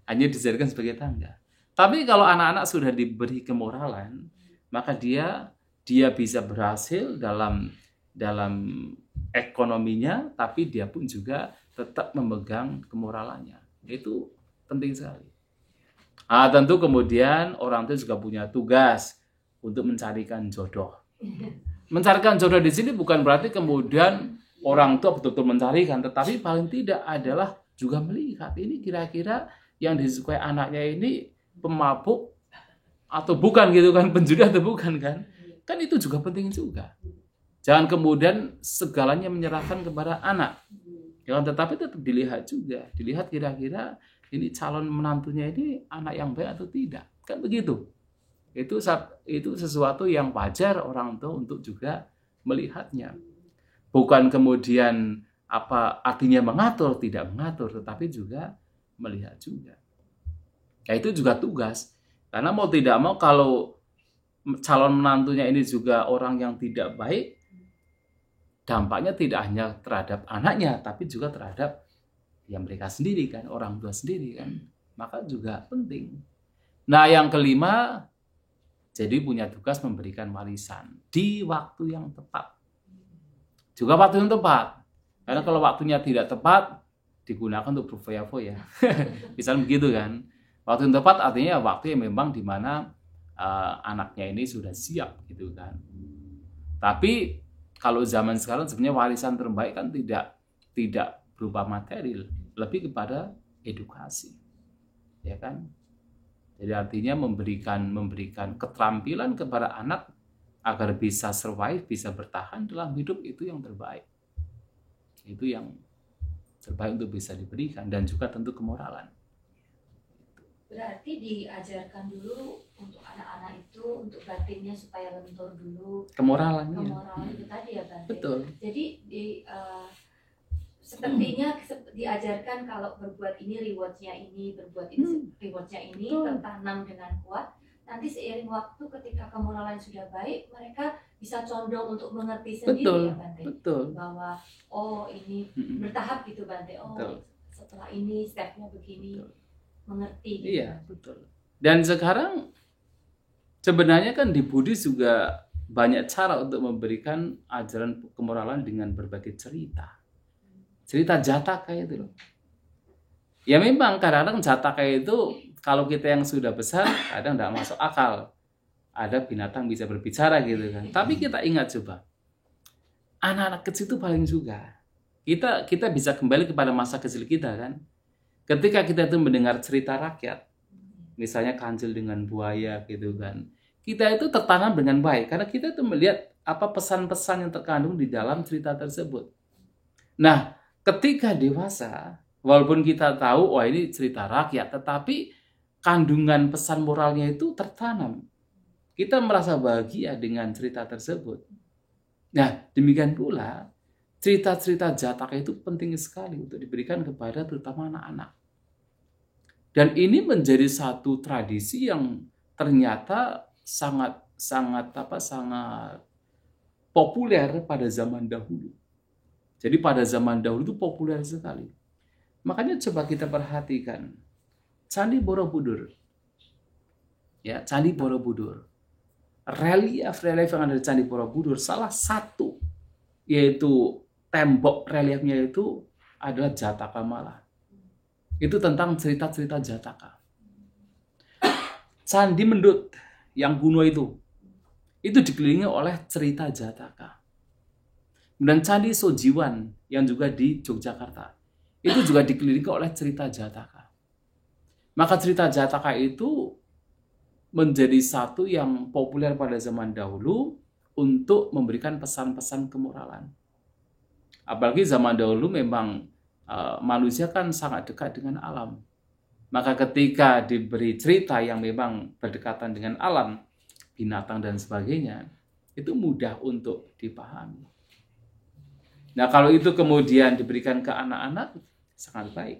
Hanya dijadikan sebagai tangga. Tapi kalau anak-anak sudah diberi kemoralan, maka dia bisa berhasil dalam ekonominya, tapi dia pun juga tetap memegang kemoralannya. Itu penting sekali. Tentu kemudian orang tua juga punya tugas untuk mencarikan jodoh. Mencarikan jodoh di sini bukan berarti kemudian orang tua betul-betul mencarikan, tetapi paling tidak adalah juga melihat ini kira-kira yang disukai anaknya ini pemabuk atau bukan gitu kan, penjudi atau bukan kan. Kan itu juga penting juga. Jangan kemudian segalanya menyerahkan kepada anak. Ya, tetapi tetap dilihat juga, dilihat kira-kira ini calon menantunya ini anak yang baik atau tidak. Kan begitu. Itu sesuatu yang wajar orang tua untuk juga melihatnya. Bukan kemudian artinya mengatur, tidak mengatur, tetapi juga melihat juga. Ya itu juga tugas. Karena mau tidak mau kalau calon menantunya ini juga orang yang tidak baik, dampaknya tidak hanya terhadap anaknya, tapi juga terhadap mereka sendiri kan, orang tua sendiri kan. Maka juga penting. Nah, yang kelima, jadi punya tugas memberikan warisan di waktu yang tepat. Juga waktu yang tepat. Karena kalau waktunya tidak tepat, digunakan untuk berfoya-foya. Misalnya begitu kan. Waktu yang tepat artinya waktu yang memang di mana anaknya ini sudah siap gitu kan. Tapi kalau zaman sekarang sebenarnya warisan terbaik kan tidak berupa material, lebih kepada edukasi. Ya kan? Jadi artinya memberikan keterampilan kepada anak agar bisa survive, bisa bertahan dalam hidup, itu yang terbaik. Itu yang terbaik untuk bisa diberikan, dan juga tentu kemoralan. Berarti diajarkan dulu untuk anak-anak itu untuk batinnya supaya lentur dulu. Kemoralan itu tadi ya Bante. Betul. Jadi sepertinya diajarkan kalau berbuat ini rewardnya ini, berbuat ini rewardnya ini, tertanam dengan kuat. Nanti seiring waktu ketika kemoralan sudah baik, mereka bisa condong untuk mengerti sendiri ya Bante. Betul. Bahwa ini bertahap gitu Bante. Betul. setelah ini stepnya begini, mengerti gitu. Iya, betul. Dan sekarang sebenarnya kan di Buddhis juga banyak cara untuk memberikan ajaran kemoralan dengan berbagai cerita. Cerita Jataka itu loh. Ya memang kadang-kadang Jataka itu kalau kita yang sudah besar kadang tidak masuk akal. Ada binatang bisa berbicara gitu kan. Tapi kita ingat coba. Anak-anak kecil itu paling suka. Kita bisa kembali kepada masa kecil kita kan. Ketika kita itu mendengar cerita rakyat, misalnya kancil dengan buaya gitu kan, kita itu tertanam dengan baik karena kita itu melihat apa pesan-pesan yang terkandung di dalam cerita tersebut. Nah, ketika dewasa, walaupun kita tahu, wah ini cerita rakyat, tetapi kandungan pesan moralnya itu tertanam. Kita merasa bahagia dengan cerita tersebut. Nah, demikian pula cerita-cerita Jataka itu penting sekali untuk diberikan kepada terutama anak-anak. Dan ini menjadi satu tradisi yang ternyata sangat populer pada zaman dahulu. Jadi pada zaman dahulu itu populer sekali. Makanya coba kita perhatikan Candi Borobudur. Ya, Candi Borobudur. Relief yang ada di Candi Borobudur salah satu yaitu tembok reliefnya itu adalah Jataka Mala. Itu tentang cerita-cerita Jataka. Candi Mendut yang kuno itu dikelilingi oleh cerita Jataka. Dan Candi Sojiwan yang juga di Yogyakarta itu juga dikelilingi oleh cerita Jataka. Maka cerita Jataka itu menjadi satu yang populer pada zaman dahulu untuk memberikan pesan-pesan kemoralan. Apalagi zaman dahulu memang manusia kan sangat dekat dengan alam. Maka ketika diberi cerita yang memang berdekatan dengan alam, binatang dan sebagainya, itu mudah untuk dipahami. Nah, kalau itu kemudian diberikan ke anak-anak, sangat baik.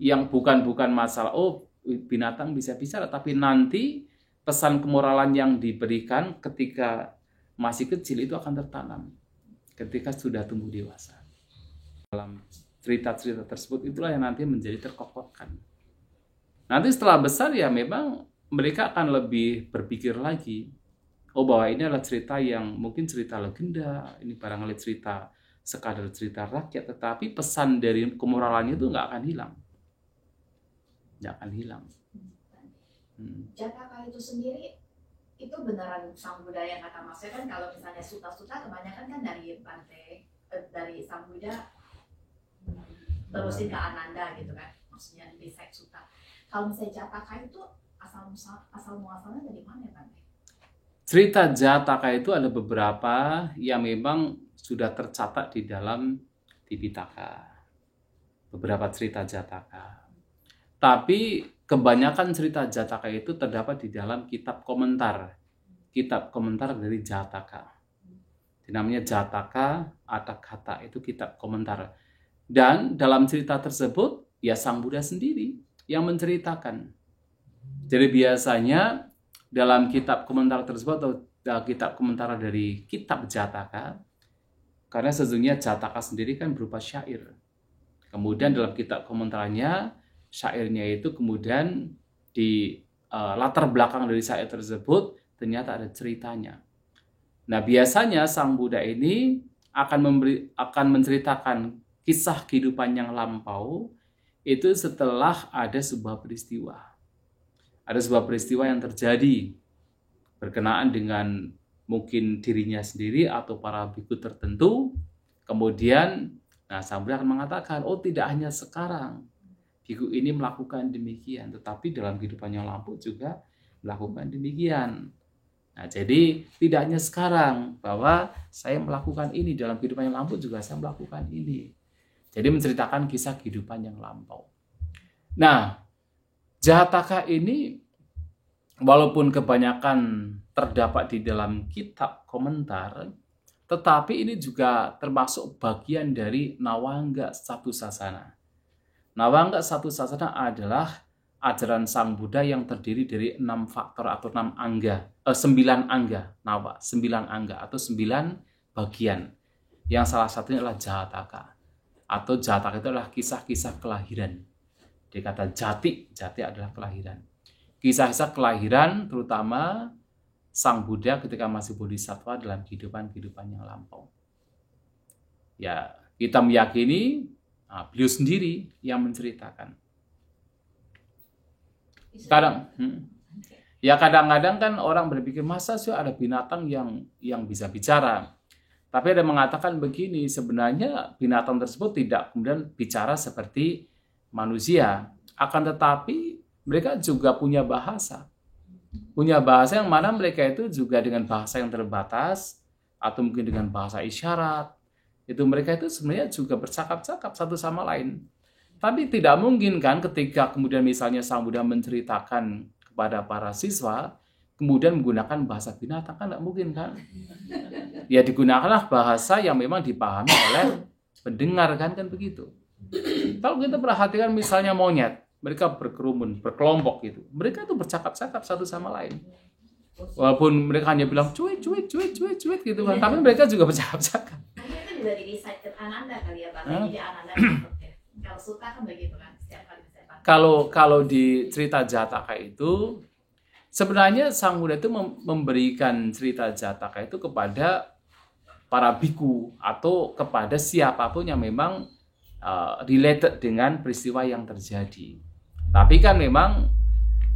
Yang bukan masalah, binatang bisa bicara, tapi nanti pesan kemoralan yang diberikan ketika masih kecil itu akan tertanam ketika sudah tumbuh dewasa. Dalam cerita-cerita tersebut itulah yang nanti menjadi terkokohkan. Nanti setelah besar ya memang mereka akan lebih berpikir lagi, bahwa ini adalah cerita yang mungkin cerita legenda, ini barangkali cerita sekadar cerita rakyat, tetapi pesan dari kemoralannya itu nggak akan hilang. Nggak akan hilang. Jataka itu sendiri itu beneran Sang Buddha yang kata maksudnya kan kalau misalnya suta-suta kebanyakan kan dari Bante, dari Sang Buddha terusin ke Ananda gitu kan, maksudnya di sek suta. Kalau misalnya Jataka itu asal muasalnya dari mana ya Bante? Cerita Jataka itu ada beberapa yang memang sudah tercatat di dalam Tipitaka. Beberapa cerita Jataka. Tapi kebanyakan cerita Jataka itu terdapat di dalam kitab komentar. Kitab komentar dari Jataka. Namanya Jataka Atakata, itu kitab komentar. Dan dalam cerita tersebut, ya Sang Buddha sendiri yang menceritakan. Jadi biasanya dalam kitab komentar tersebut atau kitab komentar dari kitab Jataka, karena sesungguhnya Jataka sendiri kan berupa syair. Kemudian dalam kitab komentarnya, syairnya itu kemudian di latar belakang dari syair tersebut ternyata ada ceritanya. Nah biasanya Sang Buddha ini akan menceritakan kisah kehidupan yang lampau itu setelah ada sebuah peristiwa. Ada sebuah peristiwa yang terjadi berkenaan dengan mungkin dirinya sendiri atau para biku tertentu. Kemudian Sang Buddha akan mengatakan, tidak hanya sekarang biku ini melakukan demikian, tetapi dalam kehidupan yang lampau juga melakukan demikian. Nah, jadi tidak hanya sekarang bahwa saya melakukan ini, dalam kehidupan yang lampau juga saya melakukan ini. Jadi menceritakan kisah kehidupan yang lampau. Nah, Jataka ini walaupun kebanyakan terdapat di dalam kitab komentar, tetapi ini juga termasuk bagian dari Nawangga Satu Sasana. Nawangga Satu Sasana adalah ajaran Sang Buddha yang terdiri dari 6 faktor atau 9 angga, nawa, 9 angga atau 9 bagian. Yang salah satunya adalah Jataka. atau Jataka itu adalah kisah-kisah kelahiran. Dia kata jati adalah kelahiran. Kisah-kisah kelahiran terutama Sang Buddha ketika masih bodhisattva dalam kehidupan yang lampau. Ya, kita meyakini beliau sendiri yang menceritakan. Kadang-kadang kan orang berpikir masa sih ada binatang yang bisa bicara. Tapi ada mengatakan begini, sebenarnya binatang tersebut tidak kemudian bicara seperti manusia, akan tetapi mereka juga punya bahasa. Punya bahasa yang mana mereka itu juga dengan bahasa yang terbatas atau mungkin dengan bahasa isyarat. Itu mereka itu sebenarnya juga bercakap-cakap satu sama lain. Tapi tidak mungkin kan ketika kemudian misalnya Sang Buddha menceritakan kepada para siswa, kemudian menggunakan bahasa binatang, kan tidak mungkin kan? Ya digunakanlah bahasa yang memang dipahami oleh pendengar kan begitu. Kalau kita perhatikan misalnya monyet, mereka berkerumun, berkelompok gitu. Mereka itu bercakap-cakap satu sama lain. Walaupun mereka hanya bilang cuit gitu kan, tapi mereka juga bercakap-cakap. Itu juga di-recite ke Ananda kali ya Pak. Jadi Ananda kalau suka kan begitu kan setiap kali saya Kalau di cerita Jataka itu sebenarnya Sang Buddha itu memberikan cerita Jataka itu kepada para biku atau kepada siapapun yang memang related dengan peristiwa yang terjadi. Tapi kan memang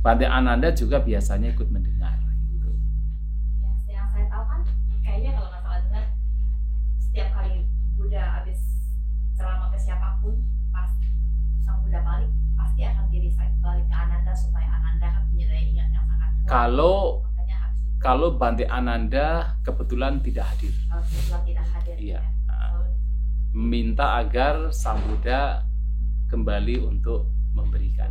Bhante Ananda juga biasanya ikut mendengar. Gitu. Ya, yang saya tahu kan kayaknya kalau nggak salah dengar setiap kali Buddha habis ceramah ke siapapun, pas Sang Buddha balik pasti akan di-recite balik ke Ananda supaya Ananda kan punya daya ingat yang sangat kuat. Kalau Bhante Ananda kebetulan tidak hadir. Kebetulan tidak hadir. Iya. Minta agar Sang Buddha kembali untuk memberikan.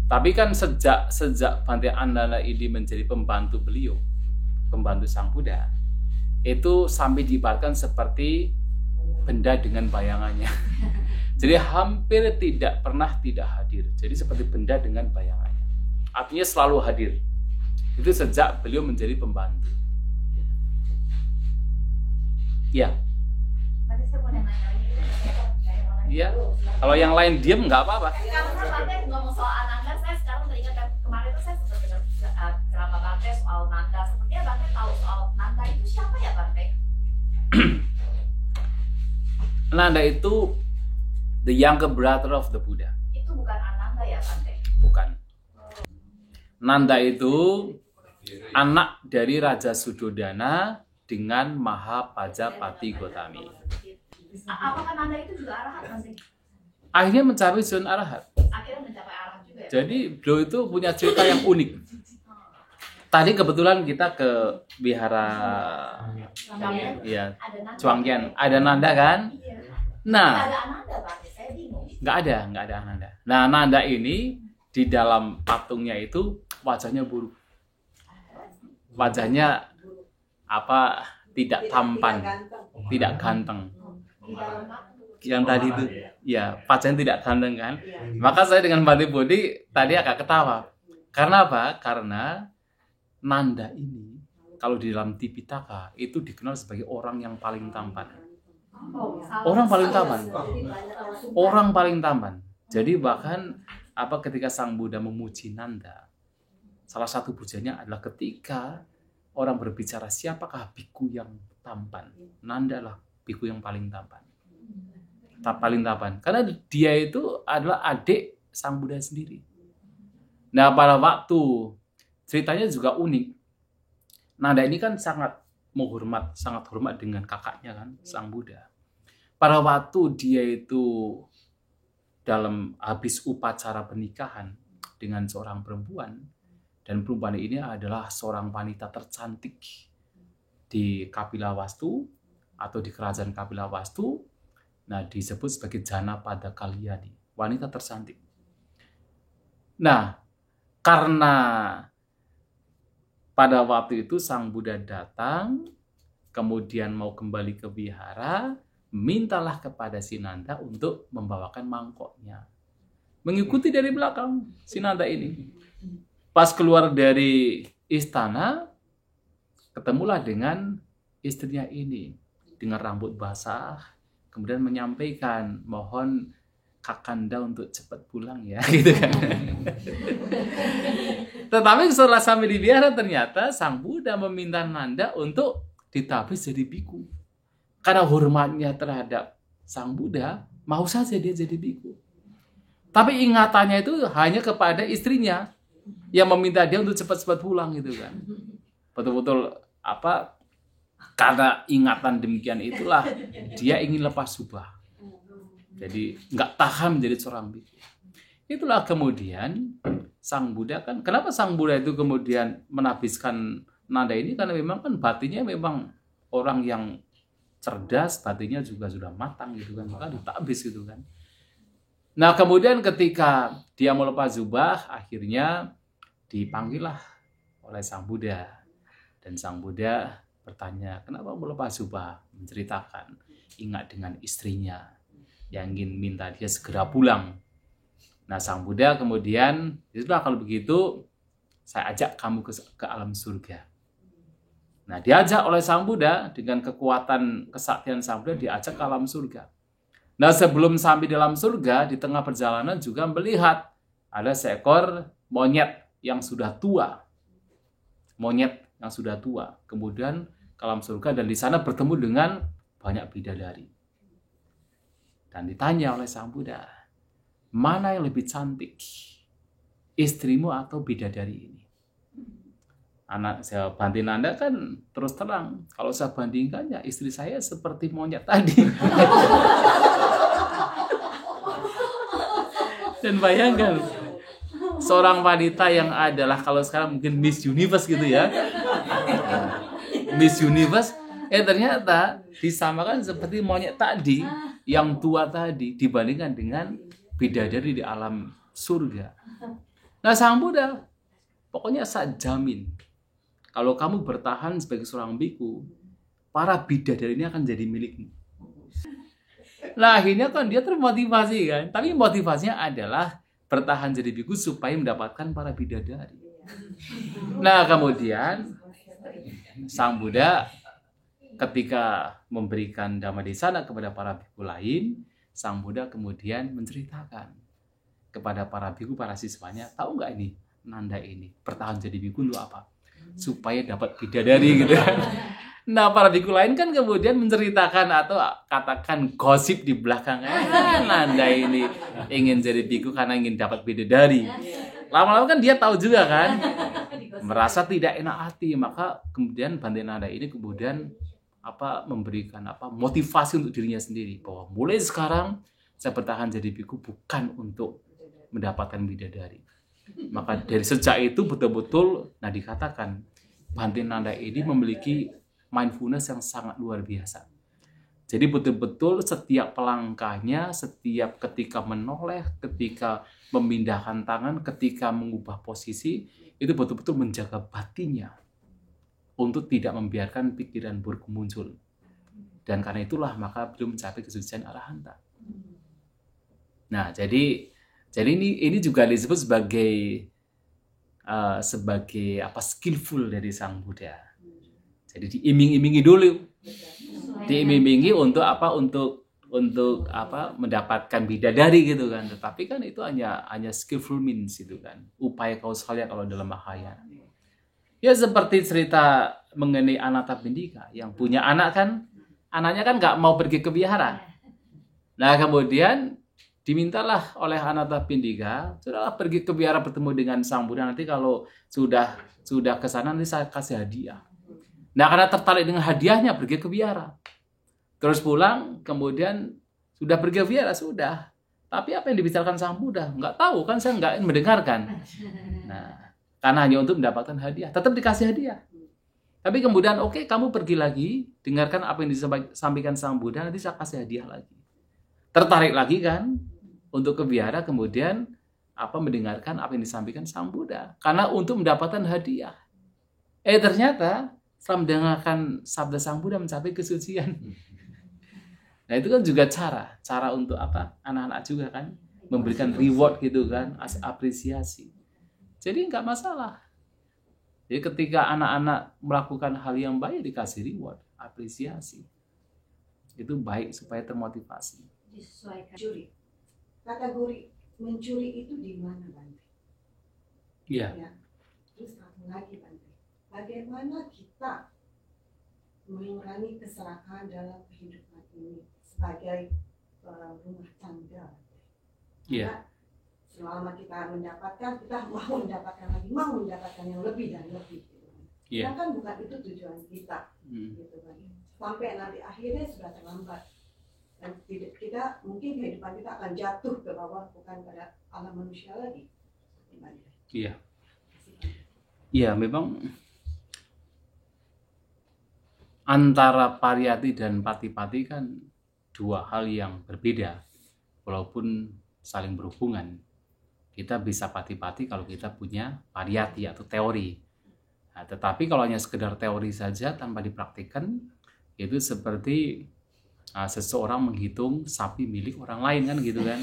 Tapi kan sejak Bhante Ananda ini menjadi pembantu beliau, pembantu Sang Buddha, itu sampai diibaratkan seperti benda dengan bayangannya. Jadi hampir tidak pernah tidak hadir. Jadi seperti benda dengan bayangannya. Artinya selalu hadir. Itu sejak beliau menjadi pembantu. Ya. Nanti saya mau nanya lagi. Iya. Kalau yang lain diam nggak apa-apa. Karena Bante ngomong soal Ananda, saya sekarang teringat kemarin itu saya sempat dengar ceramah Bante soal Nanda. Sepertinya Bante tahu soal Nanda itu siapa ya Bante? Nanda itu the younger brother of the Buddha. Itu bukan Ananda ya Bante? Bukan. Nanda itu anak dari Raja Sudodana dengan Mahapajapati Gotami. Apakah Nanda itu juga arahat Bante? Akhirnya mencapai zon arahat. Akhirnya mencapai arahat juga ya? Jadi beliau itu punya cerita yang unik. Tadi kebetulan kita ke wihara ya, Cuangkian. Ada Nanda kan? Iya. Nah, Ada Ananda Bante, saya bingung. nggak ada Nanda. Nah, Nanda ini di dalam patungnya itu wajahnya buruk. Wajahnya tidak tampan, tidak ganteng. Yang tadi itu ya wajahnya tidak ganteng kan. Maka saya dengan Bhante Bodhi tadi agak ketawa. Karena apa? Karena Nanda ini kalau di dalam Tipitaka itu dikenal sebagai orang yang paling tampan. Orang paling tampan. Jadi bahkan ketika Sang Buddha memuji Nanda, salah satu pujanya adalah ketika orang berbicara siapakah biku yang tampan. Nanda lah biku yang paling tampan. Paling tampan. Karena dia itu adalah adik Sang Buddha sendiri. Nah, pada waktu ceritanya juga unik. Nanda ini kan sangat hormat dengan kakaknya kan, Sang Buddha. Pada waktu dia itu dalam habis upacara pernikahan dengan seorang perempuan, dan perempuan ini adalah seorang wanita tercantik di Kapilawastu atau di kerajaan Kapilawastu. Nah, disebut sebagai Janapada Kalyani, wanita tercantik. Nah, karena pada waktu itu Sang Buddha datang, kemudian mau kembali ke wihara, mintalah kepada si Nanda untuk membawakan mangkoknya. Mengikuti dari belakang si Nanda ini. Pas keluar dari istana, ketemulah dengan istrinya ini. Dengan rambut basah, kemudian menyampaikan, mohon Kakanda untuk cepat pulang ya, gitu kan. Tetapi setelah sampai di wihara ternyata Sang Buddha meminta Nanda untuk ditabis jadi biku. Karena hormatnya terhadap Sang Buddha, mau saja dia jadi biku. Tapi ingatannya itu hanya kepada istrinya yang meminta dia untuk cepat-cepat pulang gitu kan. Betul-betul karena ingatan demikian itulah dia ingin lepas jubah. Jadi nggak tahan menjadi seorang biku. Itulah kemudian Sang Buddha kan, kenapa Sang Buddha itu kemudian menabiskan Nanda ini? Karena memang kan batinnya memang orang yang cerdas, batinnya juga sudah matang gitu kan, maka ditabis gitu kan. Nah kemudian ketika dia mau lepas jubah, akhirnya dipanggillah oleh Sang Buddha. Dan Sang Buddha bertanya, kenapa mau lepas jubah? Menceritakan, ingat dengan istrinya yang ingin minta dia segera pulang. Nah Sang Buddha kemudian, itulah kalau begitu saya ajak kamu ke alam surga. Nah diajak oleh Sang Buddha dengan kekuatan kesaktian Sang Buddha, diajak ke alam surga. Nah sebelum sampai di alam surga, di tengah perjalanan juga melihat ada seekor monyet yang sudah tua. Monyet yang sudah tua. Kemudian ke alam surga dan di sana bertemu dengan banyak bidadari. Dan ditanya oleh Sang Buddha, mana yang lebih cantik, istrimu atau bidadari ini? Anak saya Bhantinanda kan terus terang, kalau saya bandingkannya, istri saya seperti monyet tadi. Dan bayangkan, seorang wanita yang adalah kalau sekarang mungkin Miss Universe gitu ya, Miss Universe, ternyata disamakan seperti monyet tadi, yang tua tadi, dibandingkan dengan bidadari di alam surga. Nah Sang Buddha, pokoknya saya jamin, kalau kamu bertahan sebagai seorang biku, para bidadari ini akan jadi milikmu. Nah akhirnya kan dia termotivasi kan, tapi motivasinya adalah bertahan jadi biku supaya mendapatkan para bidadari. Nah kemudian Sang Buddha ketika memberikan Dhammadesana kepada para biku lain, Sang Buddha kemudian menceritakan kepada para biku, para siswanya, tahu nggak ini Nanda ini bertahan jadi biku untuk apa? Supaya dapat bidadari gitu. Nah para biku lain kan kemudian menceritakan atau katakan gosip di belakang, Nanda ini ingin jadi biku karena ingin dapat bidadari. Lama-lama kan dia tahu juga kan, merasa tidak enak hati, maka kemudian Bhantinanda ini kemudian memberikan motivasi untuk dirinya sendiri bahwa mulai sekarang saya bertahan jadi biku bukan untuk mendapatkan bidadari. Maka dari sejak itu betul-betul dikatakan Bhantinanda ini memiliki mindfulness yang sangat luar biasa. Jadi betul-betul setiap pelangkahnya, setiap ketika menoleh, ketika memindahkan tangan, ketika mengubah posisi, itu betul-betul menjaga batinnya untuk tidak membiarkan pikiran buruk muncul. Dan karena itulah maka beliau mencapai kesucian arahanta. Nah, jadi ini juga disebut sebagai skillful dari Sang Buddha. Jadi diiming-imingi dulu. Diiming-imingi untuk mendapatkan bidadari gitu kan. Tetapi kan itu hanya skillful means itu kan. Upaya kausalya kalau dalam Mahayana. Ya seperti cerita mengenai Anathapindika yang punya anak kan, anaknya kan nggak mau pergi ke wihara. Nah kemudian dimintalah oleh Anathapindika, sudahlah pergi ke wihara bertemu dengan Sang Buddha, nanti kalau sudah ke sana nanti saya kasih hadiah. Nah karena tertarik dengan hadiahnya pergi ke wihara. Terus pulang kemudian sudah pergi ke wihara sudah. Tapi apa yang dibicarakan Sang Buddha? Nggak tahu kan, saya nggak mendengarkan. Nah karena hanya untuk mendapatkan hadiah, tetap dikasih hadiah. Tapi kemudian oke, kamu pergi lagi, dengarkan apa yang disampaikan Sang Buddha, nanti saya kasih hadiah lagi. Tertarik lagi kan untuk ke wihara, kemudian mendengarkan apa yang disampaikan Sang Buddha, karena untuk mendapatkan hadiah. Ternyata setelah mendengarkan sabda Sang Buddha mencapai kesucian. Nah itu kan juga cara untuk anak-anak juga kan memberikan reward gitu kan, apresiasi. Jadi nggak masalah. Jadi ketika anak-anak melakukan hal yang baik dikasih reward, apresiasi. itu baik supaya termotivasi. Disesuaikan. Mencuri. Kategori mencuri itu di mana, Bante? Iya. Ya. Terus satu lagi, Bante. Bagaimana kita mengurangi keserakahan dalam kehidupan ini sebagai rumah tangga? Iya. Karena selama kita mendapatkan, kita mau mendapatkan yang lebih dan lebih. Iya. Sedangkan bukan itu tujuan kita, gitu kan. Sampai nanti akhirnya sudah terlambat. Dan kita mungkin kehidupan kita akan jatuh ke bawah, bukan pada alam manusia lagi. Iya. Iya, memang antara pariyati dan patipati kan dua hal yang berbeda, walaupun saling berhubungan. Kita bisa patipati kalau kita punya pariyati atau teori. Nah, tetapi kalau hanya sekedar teori saja tanpa dipraktikkan, itu seperti seseorang menghitung sapi milik orang lain kan gitu kan.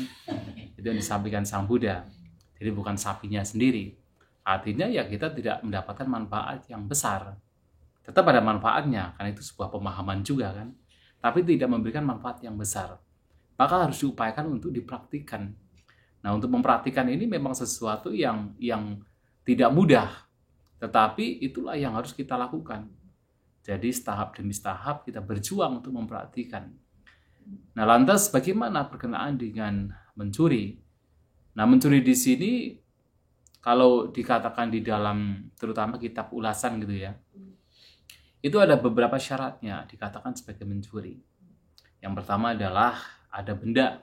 Itu yang disampaikan Sang Buddha. Jadi bukan sapinya sendiri. Artinya ya kita tidak mendapatkan manfaat yang besar. Tetap ada manfaatnya, karena itu sebuah pemahaman juga kan. Tapi tidak memberikan manfaat yang besar. Maka harus diupayakan untuk dipraktikkan. Nah, untuk mempraktikkan ini memang sesuatu yang tidak mudah. Tetapi itulah yang harus kita lakukan. Jadi setahap demi setahap kita berjuang untuk mempraktikkan. Nah, lantas bagaimana berkenaan dengan mencuri? Nah, mencuri di sini kalau dikatakan di dalam terutama kitab ulasan gitu ya, itu ada beberapa syaratnya dikatakan sebagai mencuri. Yang pertama adalah ada benda.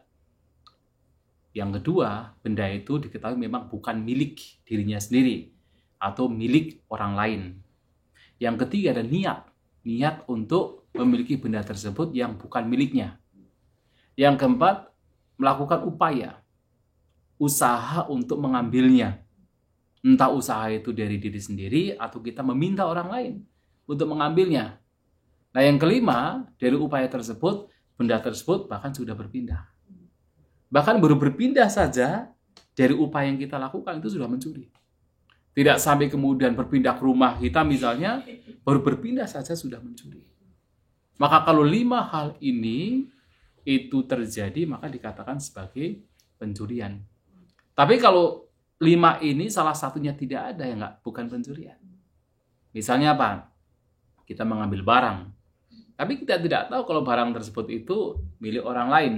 Yang kedua, benda itu diketahui memang bukan milik dirinya sendiri atau milik orang lain. Yang ketiga ada niat untuk memiliki benda tersebut yang bukan miliknya. Yang keempat, melakukan upaya, usaha untuk mengambilnya. Entah usaha itu dari diri sendiri atau kita meminta orang lain untuk mengambilnya. Nah, yang kelima, dari upaya tersebut, benda tersebut bahkan sudah berpindah. Bahkan baru berpindah saja dari upaya yang kita lakukan itu sudah mencuri. Tidak sampai kemudian berpindah ke rumah kita misalnya, baru berpindah saja sudah mencuri. Maka kalau 5 hal ini itu terjadi, maka dikatakan sebagai pencurian. Tapi kalau 5 ini salah satunya tidak ada, ya bukan pencurian. Misalnya apa? Kita mengambil barang, tapi kita tidak tahu kalau barang tersebut itu milik orang lain.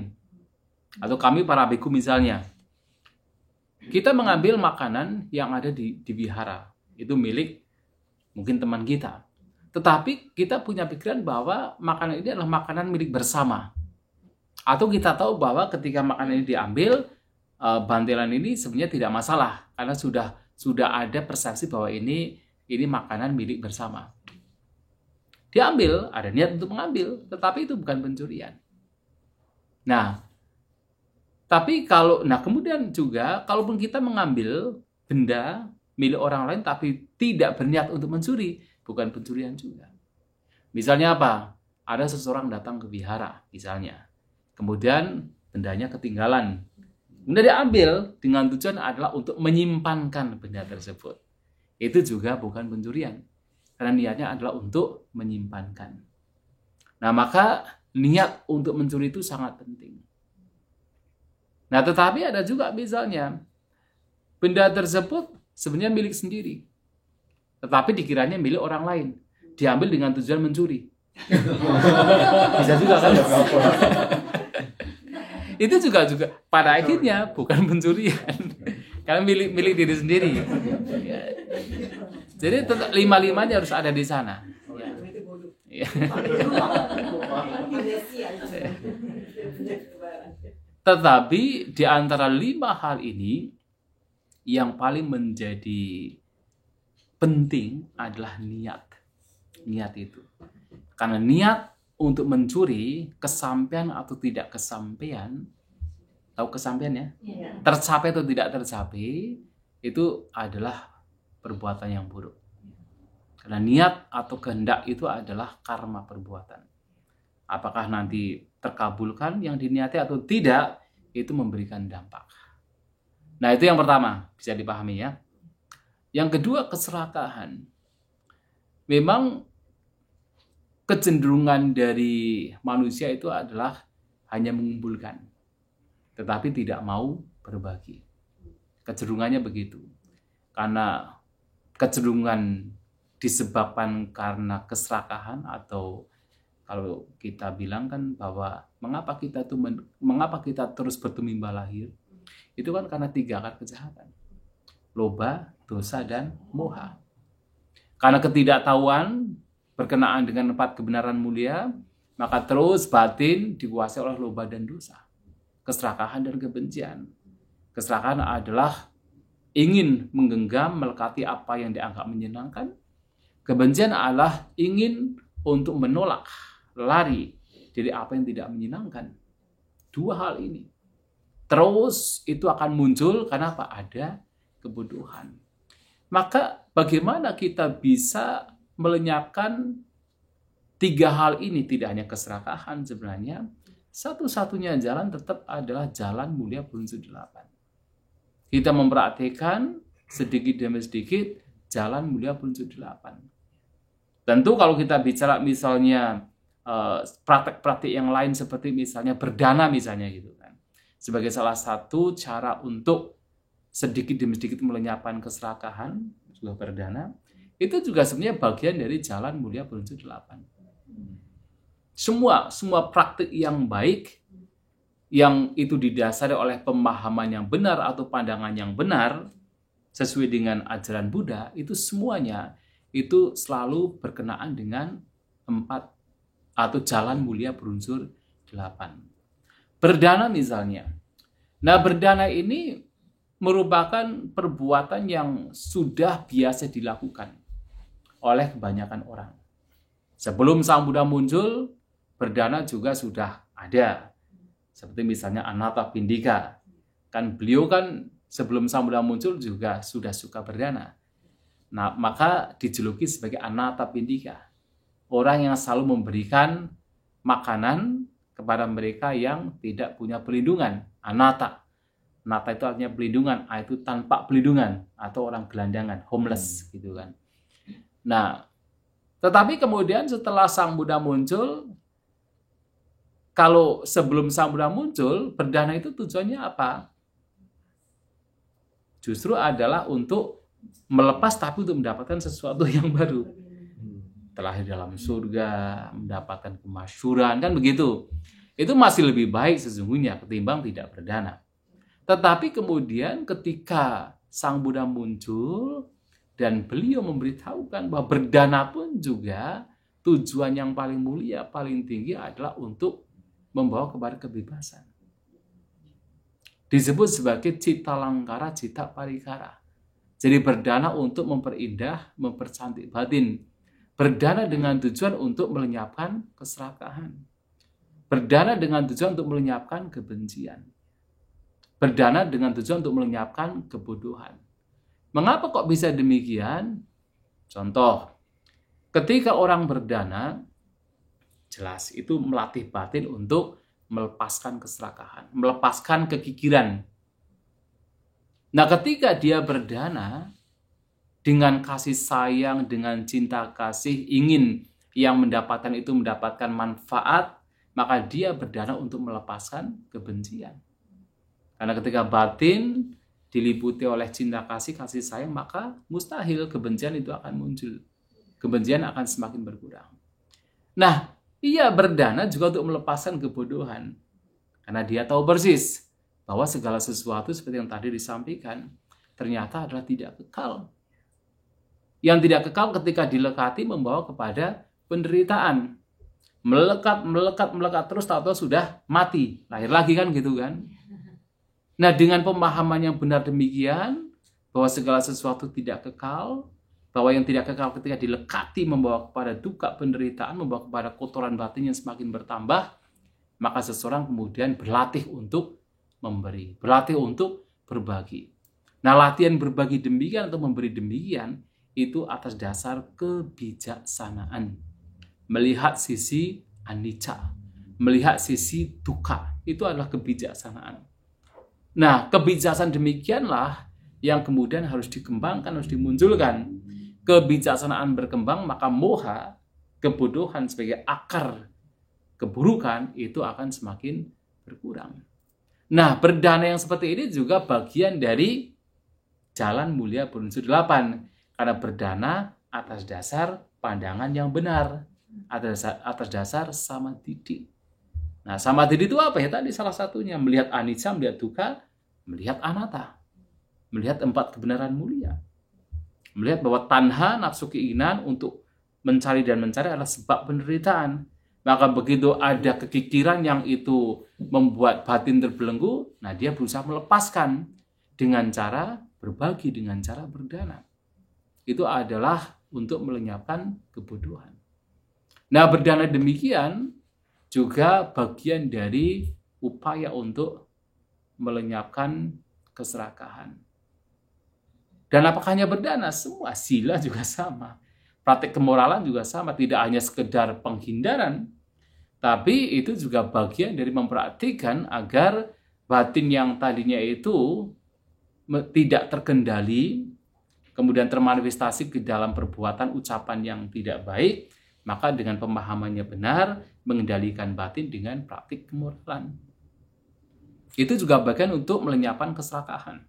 Atau kami para biku misalnya, kita mengambil makanan yang ada di wihara, itu milik mungkin teman kita. Tetapi kita punya pikiran bahwa makanan ini adalah makanan milik bersama. Atau kita tahu bahwa ketika makanan ini diambil, bantelan ini sebenarnya tidak masalah karena sudah ada persepsi bahwa ini makanan milik bersama. Diambil, ada niat untuk mengambil, tetapi itu bukan pencurian. Nah, kemudian juga kalaupun kita mengambil benda milik orang lain tapi tidak berniat untuk mencuri, bukan pencurian juga. Misalnya apa? Ada seseorang datang ke wihara misalnya. Kemudian bendanya ketinggalan. Kemudian diambil dengan tujuan adalah untuk menyimpankan benda tersebut. Itu juga bukan pencurian. Karena niatnya adalah untuk menyimpankan. Nah, maka niat untuk mencuri itu sangat penting. Nah, tetapi ada juga misalnya benda tersebut sebenarnya milik sendiri. Tetapi dikiranya milik orang lain. Diambil dengan tujuan mencuri. Bisa juga kan? Itu juga pada akhirnya bukan pencurian. Karena milik diri sendiri. Ya. Jadi 5-5-nya harus ada di sana. Ya. Tetapi di antara 5 hal ini yang paling menjadi penting adalah niat. Niat itu. Karena niat untuk mencuri, kesampaian atau tidak kesampaian, tahu kesampaian ya? Ya. Tercapai atau tidak tercapai, itu adalah perbuatan yang buruk. Karena niat atau kehendak itu adalah karma perbuatan. Apakah nanti terkabulkan yang diniati atau tidak, itu memberikan dampak. Nah, itu yang pertama, bisa dipahami ya. Yang kedua, keserakahan. Memang kecenderungan dari manusia itu adalah hanya mengumpulkan, tetapi tidak mau berbagi. Kecenderungannya begitu. Karena kecenderungan disebabkan karena keserakahan, atau kalau kita bilang kan bahwa mengapa kita terus bertumbuh lahir, itu kan karena 3 akar kejahatan: loba, dosa, dan moha. Karena ketidaktahuan berkenaan dengan 4 kebenaran mulia, maka terus batin dikuasai oleh loba dan dosa, keserakahan dan kebencian. Keserakahan adalah ingin menggenggam, melekati apa yang dianggap menyenangkan. Kebencian adalah ingin untuk menolak, lari dari apa yang tidak menyenangkan. 2 hal ini terus itu akan muncul karena apa? Ada kebodohan. Maka bagaimana kita bisa melenyapkan 3 hal ini? Tidak hanya keserakahan, sebenarnya satu-satunya jalan tetap adalah jalan mulia berunsur 8. Kita memperhatikan sedikit demi sedikit jalan mulia berunsur 8. Tentu kalau kita bicara misalnya praktek-praktek yang lain seperti misalnya berdana misalnya gitu kan, sebagai salah satu cara untuk sedikit demi sedikit melenyapkan keserakahan, juga berdana, itu juga sebenarnya bagian dari jalan mulia berunsur 8. Semua praktek yang baik, yang itu didasari oleh pemahaman yang benar atau pandangan yang benar sesuai dengan ajaran Buddha, itu semuanya itu selalu berkenaan dengan 4 atau jalan mulia berunsur 8. Berdana misalnya. Nah, berdana ini merupakan perbuatan yang sudah biasa dilakukan oleh kebanyakan orang. Sebelum Sang Buddha muncul, berdana juga sudah ada. Seperti misalnya Anathapindika. Kan beliau kan sebelum Sang Buddha muncul juga sudah suka berdana. Nah, maka dijuluki sebagai Anathapindika. Orang yang selalu memberikan makanan kepada mereka yang tidak punya perlindungan. Anata. Nata itu artinya pelindungan, itu tanpa pelindungan atau orang gelandangan, homeless gitu kan. Nah, tetapi kemudian setelah Sang Buddha muncul, kalau sebelum Sang Buddha muncul, berdana itu tujuannya apa? Justru adalah untuk melepas tapi untuk mendapatkan sesuatu yang baru. Terlahir dalam surga, mendapatkan kemasyhuran, kan begitu. Itu masih lebih baik sesungguhnya ketimbang tidak berdana. Tetapi kemudian ketika Sang Buddha muncul dan beliau memberitahukan bahwa berdana pun juga tujuan yang paling mulia, paling tinggi adalah untuk membawa kepada kebebasan. Disebut sebagai cita langkara, cita parikara. Jadi berdana untuk memperindah, mempercantik batin. Berdana dengan tujuan untuk melenyapkan keserakahan. Berdana dengan tujuan untuk melenyapkan kebencian. Berdana dengan tujuan untuk melenyapkan kebodohan. Mengapa kok bisa demikian? Contoh, ketika orang berdana, jelas itu melatih batin untuk melepaskan keserakahan, melepaskan kekikiran. Nah, ketika dia berdana dengan kasih sayang, dengan cinta kasih, ingin yang mendapatkan itu mendapatkan manfaat, maka dia berdana untuk melepaskan kebencian. Karena ketika batin diliputi oleh cinta kasih, kasih sayang, maka mustahil kebencian itu akan muncul. Kebencian akan semakin berkurang. Nah, ia berdana juga untuk melepaskan kebodohan. Karena dia tahu persis bahwa segala sesuatu seperti yang tadi disampaikan, ternyata adalah tidak kekal. Yang tidak kekal ketika dilekati membawa kepada penderitaan. Melekat terus, tahu-tahu sudah mati. Lahir lagi kan gitu kan. Nah, dengan pemahaman yang benar demikian, bahwa segala sesuatu tidak kekal, bahwa yang tidak kekal ketika dilekati membawa kepada duka, penderitaan, membawa kepada kotoran batin yang semakin bertambah, maka seseorang kemudian berlatih untuk memberi, berlatih untuk berbagi. Nah, latihan berbagi demikian atau memberi demikian, itu atas dasar kebijaksanaan. Melihat sisi anicca, melihat sisi duka, itu adalah kebijaksanaan. Nah, kebijaksanaan demikianlah yang kemudian harus dikembangkan, harus dimunculkan. Kebijaksanaan berkembang, maka moha kebodohan sebagai akar keburukan itu akan semakin berkurang. Nah, berdana yang seperti ini juga bagian dari jalan mulia berunsur 8. Karena berdana atas dasar pandangan yang benar, atas dasar samadhi. Nah, samadhi itu apa ya? Tadi salah satunya melihat anicca, melihat dukkha, melihat anatta, melihat 4 kebenaran mulia. Melihat bahwa tanha, nafsu keinginan untuk mencari dan mencari adalah sebab penderitaan. Maka begitu ada kekikiran yang itu membuat batin terbelenggu, nah dia berusaha melepaskan dengan cara berbagi, dengan cara berdana. Itu adalah untuk melenyapkan kebodohan. Nah, berdana demikian juga bagian dari upaya untuk melenyapkan keserakahan. Dan apakah hanya berdana? Semua sila juga sama. Praktik kemoralan juga sama, tidak hanya sekedar penghindaran, tapi itu juga bagian dari memperhatikan agar batin yang tadinya itu tidak terkendali, kemudian termanifestasi ke dalam perbuatan ucapan yang tidak baik, maka dengan pemahamannya benar, mengendalikan batin dengan praktik kemoralan. Itu juga bagian untuk melenyapkan keserakahan.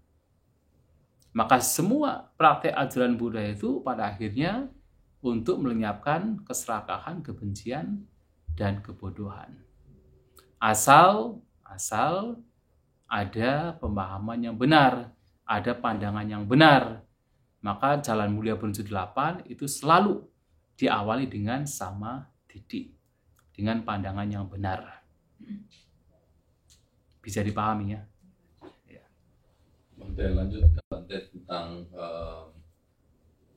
Maka semua praktik ajaran Buddha itu pada akhirnya untuk melenyapkan keserakahan, kebencian, dan kebodohan. Asal ada pemahaman yang benar, ada pandangan yang benar, maka jalan mulia berunsur 8 itu selalu diawali dengan sama didik, dengan pandangan yang benar. Bisa dipahami ya? Bante, lanjut Bante tentang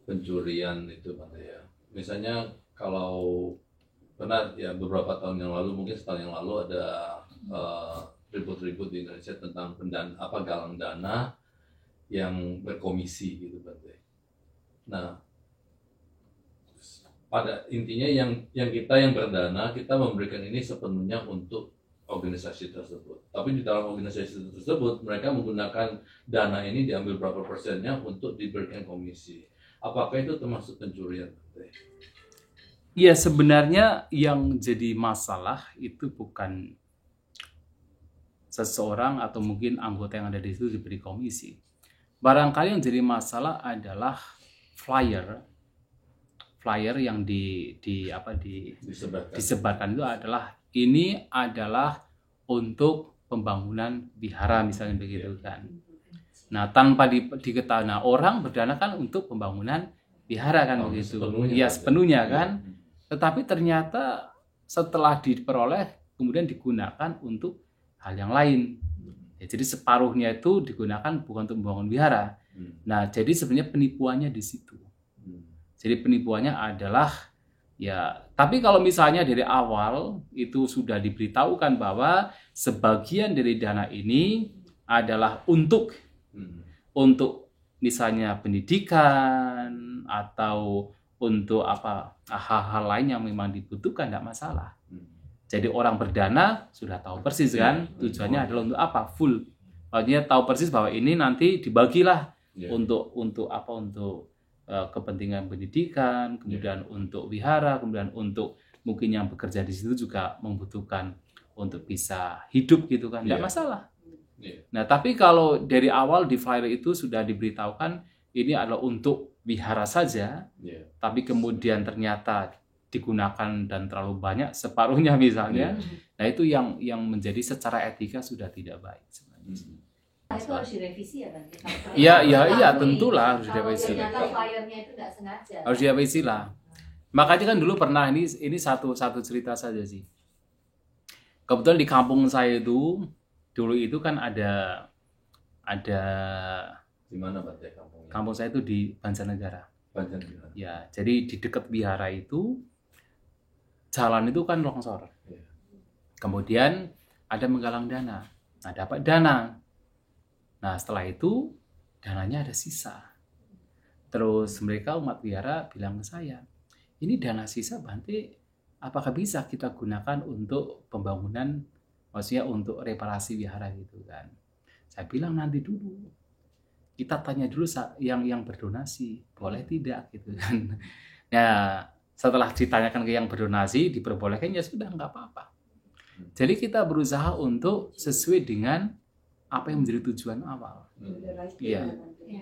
pencurian itu Bante ya. Misalnya kalau pernah ya beberapa tahun yang lalu, mungkin setahun yang lalu ada ribut-ribut di Indonesia tentang galang dana yang berkomisi gitu Bante. Nah, pada intinya yang kita yang berdana, kita memberikan ini sepenuhnya untuk organisasi tersebut. Tapi di dalam organisasi tersebut mereka menggunakan dana ini diambil berapa persennya untuk diberikan komisi. Apakah itu termasuk pencurian? Ya, sebenarnya yang jadi masalah itu bukan seseorang atau mungkin anggota yang ada di situ diberi komisi. Barangkali yang jadi masalah adalah flyer yang disebarkan itu adalah ini adalah untuk pembangunan wihara misalnya begitu kan. Nah, tanpa diketahui, orang berdana kan untuk pembangunan wihara kan begitu. Iya, sepenuhnya kan. Tetapi ternyata setelah diperoleh kemudian digunakan untuk hal yang lain. Ya, jadi separuhnya itu digunakan bukan untuk membangun wihara. Nah, jadi sebenarnya penipuannya di situ. Jadi penipuannya adalah ya, tapi kalau misalnya dari awal itu sudah diberitahukan bahwa sebagian dari dana ini adalah untuk misalnya pendidikan atau untuk hal-hal lain yang memang dibutuhkan, tidak masalah. Jadi orang berdana sudah tahu persis kan tujuannya adalah untuk apa, full. Artinya tahu persis bahwa ini nanti dibagilah untuk kepentingan pendidikan, kemudian untuk wihara, kemudian untuk mungkin yang bekerja di situ juga membutuhkan untuk bisa hidup gitu kan, tidak masalah. Nah, tapi kalau dari awal di flyer itu sudah diberitahukan ini adalah untuk wihara saja, tapi kemudian ternyata digunakan dan terlalu banyak, separuhnya misalnya, nah itu yang menjadi secara etika sudah tidak baik sebenarnya. Itu harus direvisi ya Bante? Iya, tentulah harus direvisi. Kalau ternyata flyernya itu nggak sengaja. Harus direvisi lah. Makanya kan dulu pernah ini satu cerita saja sih. Kebetulan di kampung saya itu dulu itu kan ada di mana Bante kampungnya? Kampung saya itu di Banjarnegara. Banjarnegara. Ya, jadi di dekat wihara itu jalan itu kan longsor. Kemudian ada menggalang dana. Nah, dapat dana. Nah, setelah itu dananya ada sisa. Terus mereka umat wihara bilang ke saya, ini dana sisa Bante, apakah bisa kita gunakan untuk pembangunan, maksudnya untuk reparasi wihara gitu kan. Saya bilang nanti dulu. Kita tanya dulu yang berdonasi, boleh tidak gitu kan. Nah, Setelah ditanyakan ke yang berdonasi, diperbolehkan, ya sudah, nggak apa-apa. Jadi kita berusaha untuk sesuai dengan apa yang menjadi tujuan awal. Iya,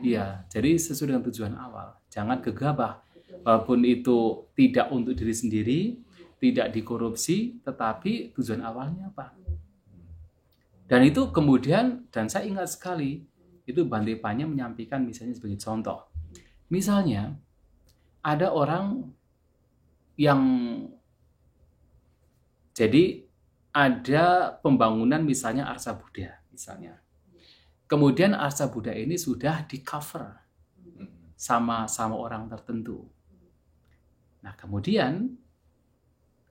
iya. Jadi sesuai dengan tujuan awal. Jangan gegabah. Walaupun itu tidak untuk diri sendiri, tidak dikorupsi, tetapi tujuan awalnya apa? Dan itu kemudian, dan saya ingat sekali, itu Bante Panya menyampaikan misalnya sebagai contoh. Misalnya, ada orang yang, jadi ada pembangunan misalnya Arsa Buddha, misalnya. Kemudian Arsa Buddha ini sudah di cover sama orang tertentu. Nah, kemudian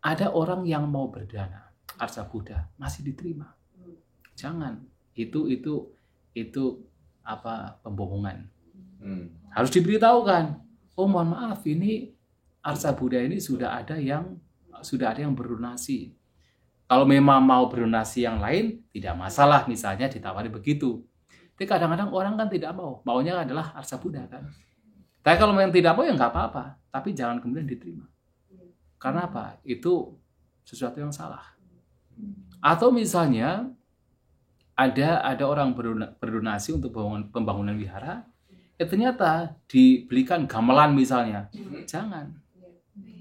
ada orang yang mau berdana, Arsa Buddha masih diterima. Jangan, itu apa, pembohongan. Harus diberitahukan. Oh, mohon maaf, ini Arsa Buddha ini sudah ada yang berdonasi. Kalau memang mau berdonasi yang lain, tidak masalah, misalnya ditawari begitu. Tapi kadang-kadang orang kan tidak mau, maunya adalah Arsa Buddha kan. Tapi kalau memang tidak mau, ya nggak apa-apa. Tapi jangan kemudian diterima. Karena apa? Itu sesuatu yang salah. Atau misalnya ada orang berdonasi untuk pembangunan wihara, ternyata dibelikan gamelan misalnya. Jangan.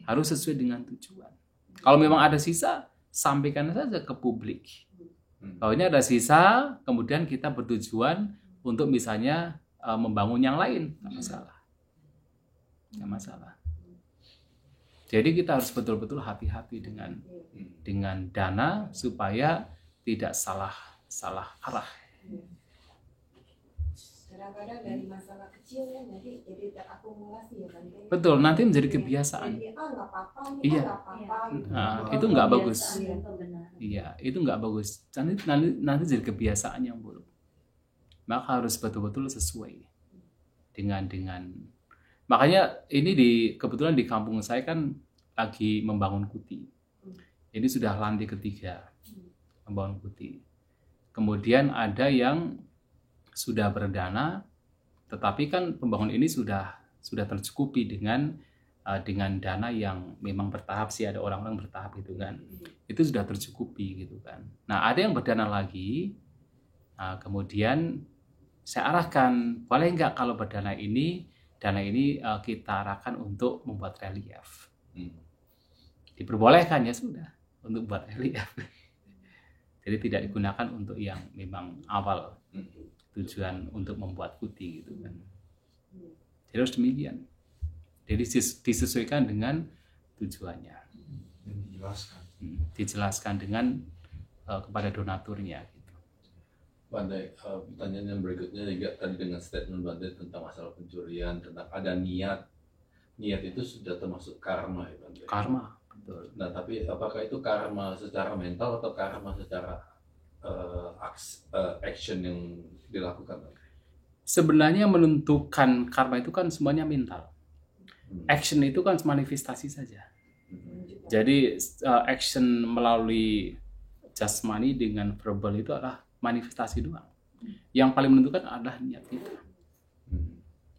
Harus sesuai dengan tujuan. Kalau memang ada sisa, sampaikan saja ke publik. Kalau ini ada sisa, kemudian kita bertujuan untuk misalnya membangun yang lain, nggak masalah. Nggak masalah. Jadi kita harus betul-betul hati-hati dengan dana supaya tidak salah arah. Kadang-kadang dari masalah kecil ya, jadi terakumulasi ya kan. Betul, nanti menjadi kebiasaan. Jadi, nggak apa-apa, Iya. nggak apa-apa. Nah, itu nggak bagus. Pembenaran. Iya, itu nggak bagus. Nanti jadi kebiasaan yang buruk. Maka harus betul-betul sesuai dengan. Makanya ini kebetulan di kampung saya kan lagi membangun kuti. Ini sudah lantai ketiga membangun kuti. Kemudian ada yang sudah berdana, tetapi kan pembangunan ini sudah tercukupi dengan dana yang memang bertahap sih, ada orang-orang bertahap gitu kan. Itu sudah tercukupi gitu kan. Nah, ada yang berdana lagi. Nah, kemudian saya arahkan, boleh nggak kalau dana ini kita arahkan untuk membuat relief. Diperbolehkan, ya sudah, untuk buat relief. Jadi tidak digunakan untuk yang memang awal tujuan untuk membuat kuti gitu kan. Jadi harus demikian. Jadi disesuaikan dengan tujuannya. Dan dijelaskan. Dijelaskan dengan kepada donaturnya gitu. Bante, pertanyaan yang berikutnya juga tadi dengan statement Bante tentang masalah pencurian, tentang ada niat. Niat itu sudah termasuk karma ya Bante? Karma, betul. Nah, tapi apakah itu karma secara mental atau karma secara action yang dilakukan? Sebenarnya menentukan karma itu kan semuanya mental. Action itu kan manifestasi saja. Jadi action melalui jasmani dengan verbal itu adalah manifestasi doang. Yang paling menentukan adalah niat kita.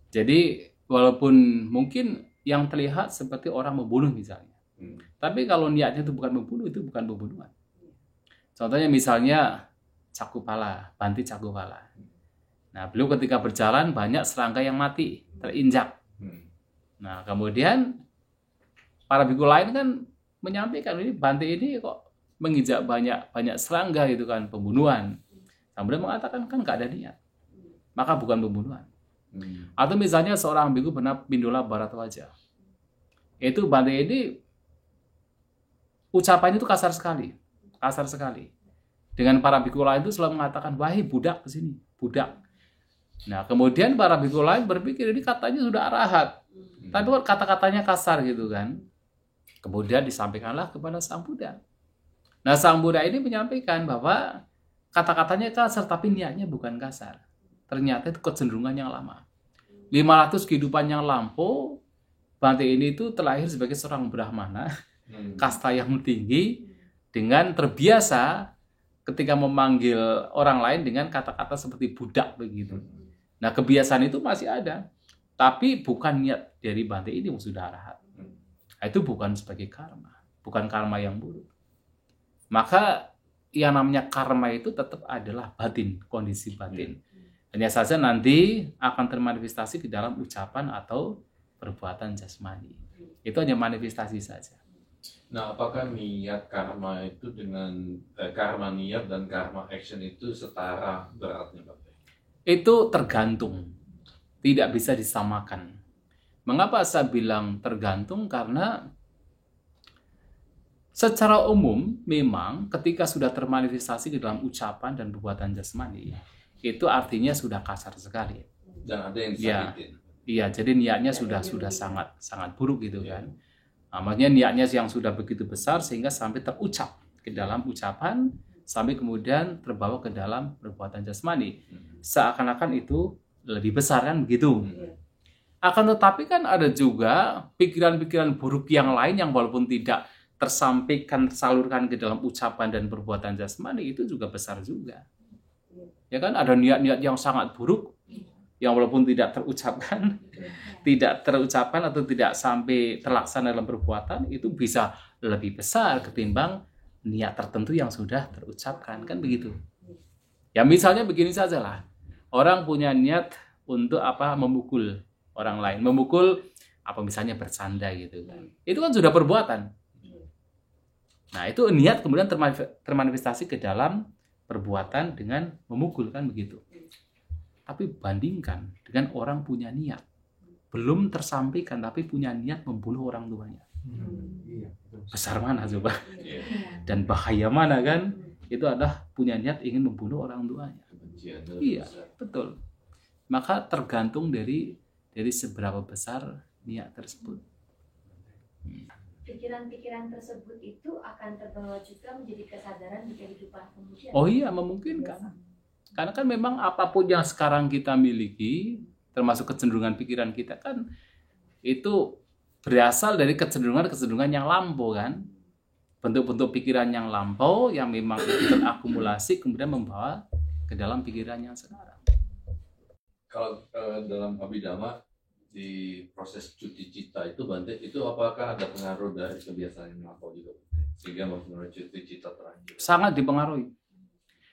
Jadi walaupun mungkin yang terlihat seperti orang membunuh misalnya, tapi kalau niatnya itu bukan membunuh, itu bukan pembunuhan. Contohnya misalnya Cakupala, Bante Cakupala. Nah, beliau ketika berjalan banyak serangga yang mati, terinjak. Nah, kemudian para biku lain kan menyampaikan, ini Bante ini kok menginjak banyak serangga gitu kan, pembunuhan. Kemudian mengatakan kan nggak ada niat, maka bukan pembunuhan. Atau misalnya seorang biku bernama Pindola Bharatwaja. Itu Bante ini ucapannya itu kasar sekali. Dengan para biku lain itu selalu mengatakan, wahai budak kesini, budak. Nah, kemudian para biku lain berpikir ini katanya sudah arahat, tapi kata-katanya kasar gitu kan. Kemudian disampaikanlah kepada Sang Buddha. Nah, Sang Buddha ini menyampaikan bahwa kata-katanya kasar, tapi niatnya bukan kasar. Ternyata itu kecenderungan yang lama. 500 kehidupan yang lampau, Bante ini itu terlahir sebagai seorang Brahmana, kasta yang tinggi, dengan terbiasa ketika memanggil orang lain dengan kata-kata seperti budak begitu. Nah, kebiasaan itu masih ada, tapi bukan niat dari Bante ini yang sudah arahat. Nah, itu bukan sebagai karma, bukan karma yang buruk. Maka yang namanya karma itu tetap adalah batin, kondisi batin. Hanya saja nanti akan termanifestasi di dalam ucapan atau perbuatan jasmani. Itu hanya manifestasi saja. Nah, apakah niat karma itu dengan karma niat dan karma action itu setara beratnya, Pak? Itu tergantung, tidak bisa disamakan. Mengapa saya bilang tergantung? Karena secara umum memang ketika sudah termanifestasi di dalam ucapan dan perbuatan jasmani, itu artinya sudah kasar sekali. Dan ada yang Ya, disakitin. iya, jadi niatnya sudah sangat buruk gitu kan. Nah, maksudnya niatnya yang sudah begitu besar sehingga sampai terucap ke dalam ucapan, sampai kemudian terbawa ke dalam perbuatan jasmani. Seakan-akan itu lebih besar kan begitu. Akan tetapi kan ada juga pikiran-pikiran buruk yang lain yang walaupun tidak tersampaikan, tersalurkan ke dalam ucapan dan perbuatan jasmani itu juga besar juga. Ya kan, ada niat-niat yang sangat buruk yang walaupun tidak terucapkan, atau tidak sampai terlaksana dalam perbuatan, itu bisa lebih besar ketimbang niat tertentu yang sudah terucapkan, kan begitu. Ya misalnya begini sajalah, orang punya niat untuk memukul orang lain, memukul misalnya bercanda gitu kan, itu kan sudah perbuatan. Nah itu niat kemudian termanifestasi ke dalam perbuatan dengan memukul, kan begitu. Tapi bandingkan dengan orang punya niat belum tersampaikan tapi punya niat membunuh orang tuanya, besar mana coba? Dan bahaya mana kan? Itu adalah punya niat ingin membunuh orang tuanya. Iya, betul. Maka tergantung dari seberapa besar niat tersebut. Pikiran-pikiran tersebut itu akan terbawa juga menjadi kesadaran di kehidupan kemudian. Oh iya, memungkinkan. Karena kan memang apapun yang sekarang kita miliki, termasuk kecenderungan pikiran kita kan, itu berasal dari kecenderungan yang lampau kan. Bentuk-bentuk pikiran yang lampau yang memang itu terakumulasi kemudian membawa ke dalam pikiran yang sekarang. Kalau dalam Abhidhamma di proses cuti cita itu Bante, itu apakah ada pengaruh dari kebiasaan yang lampau juga sehingga mempengaruhi cuti cita terakhir? Sangat dipengaruhi.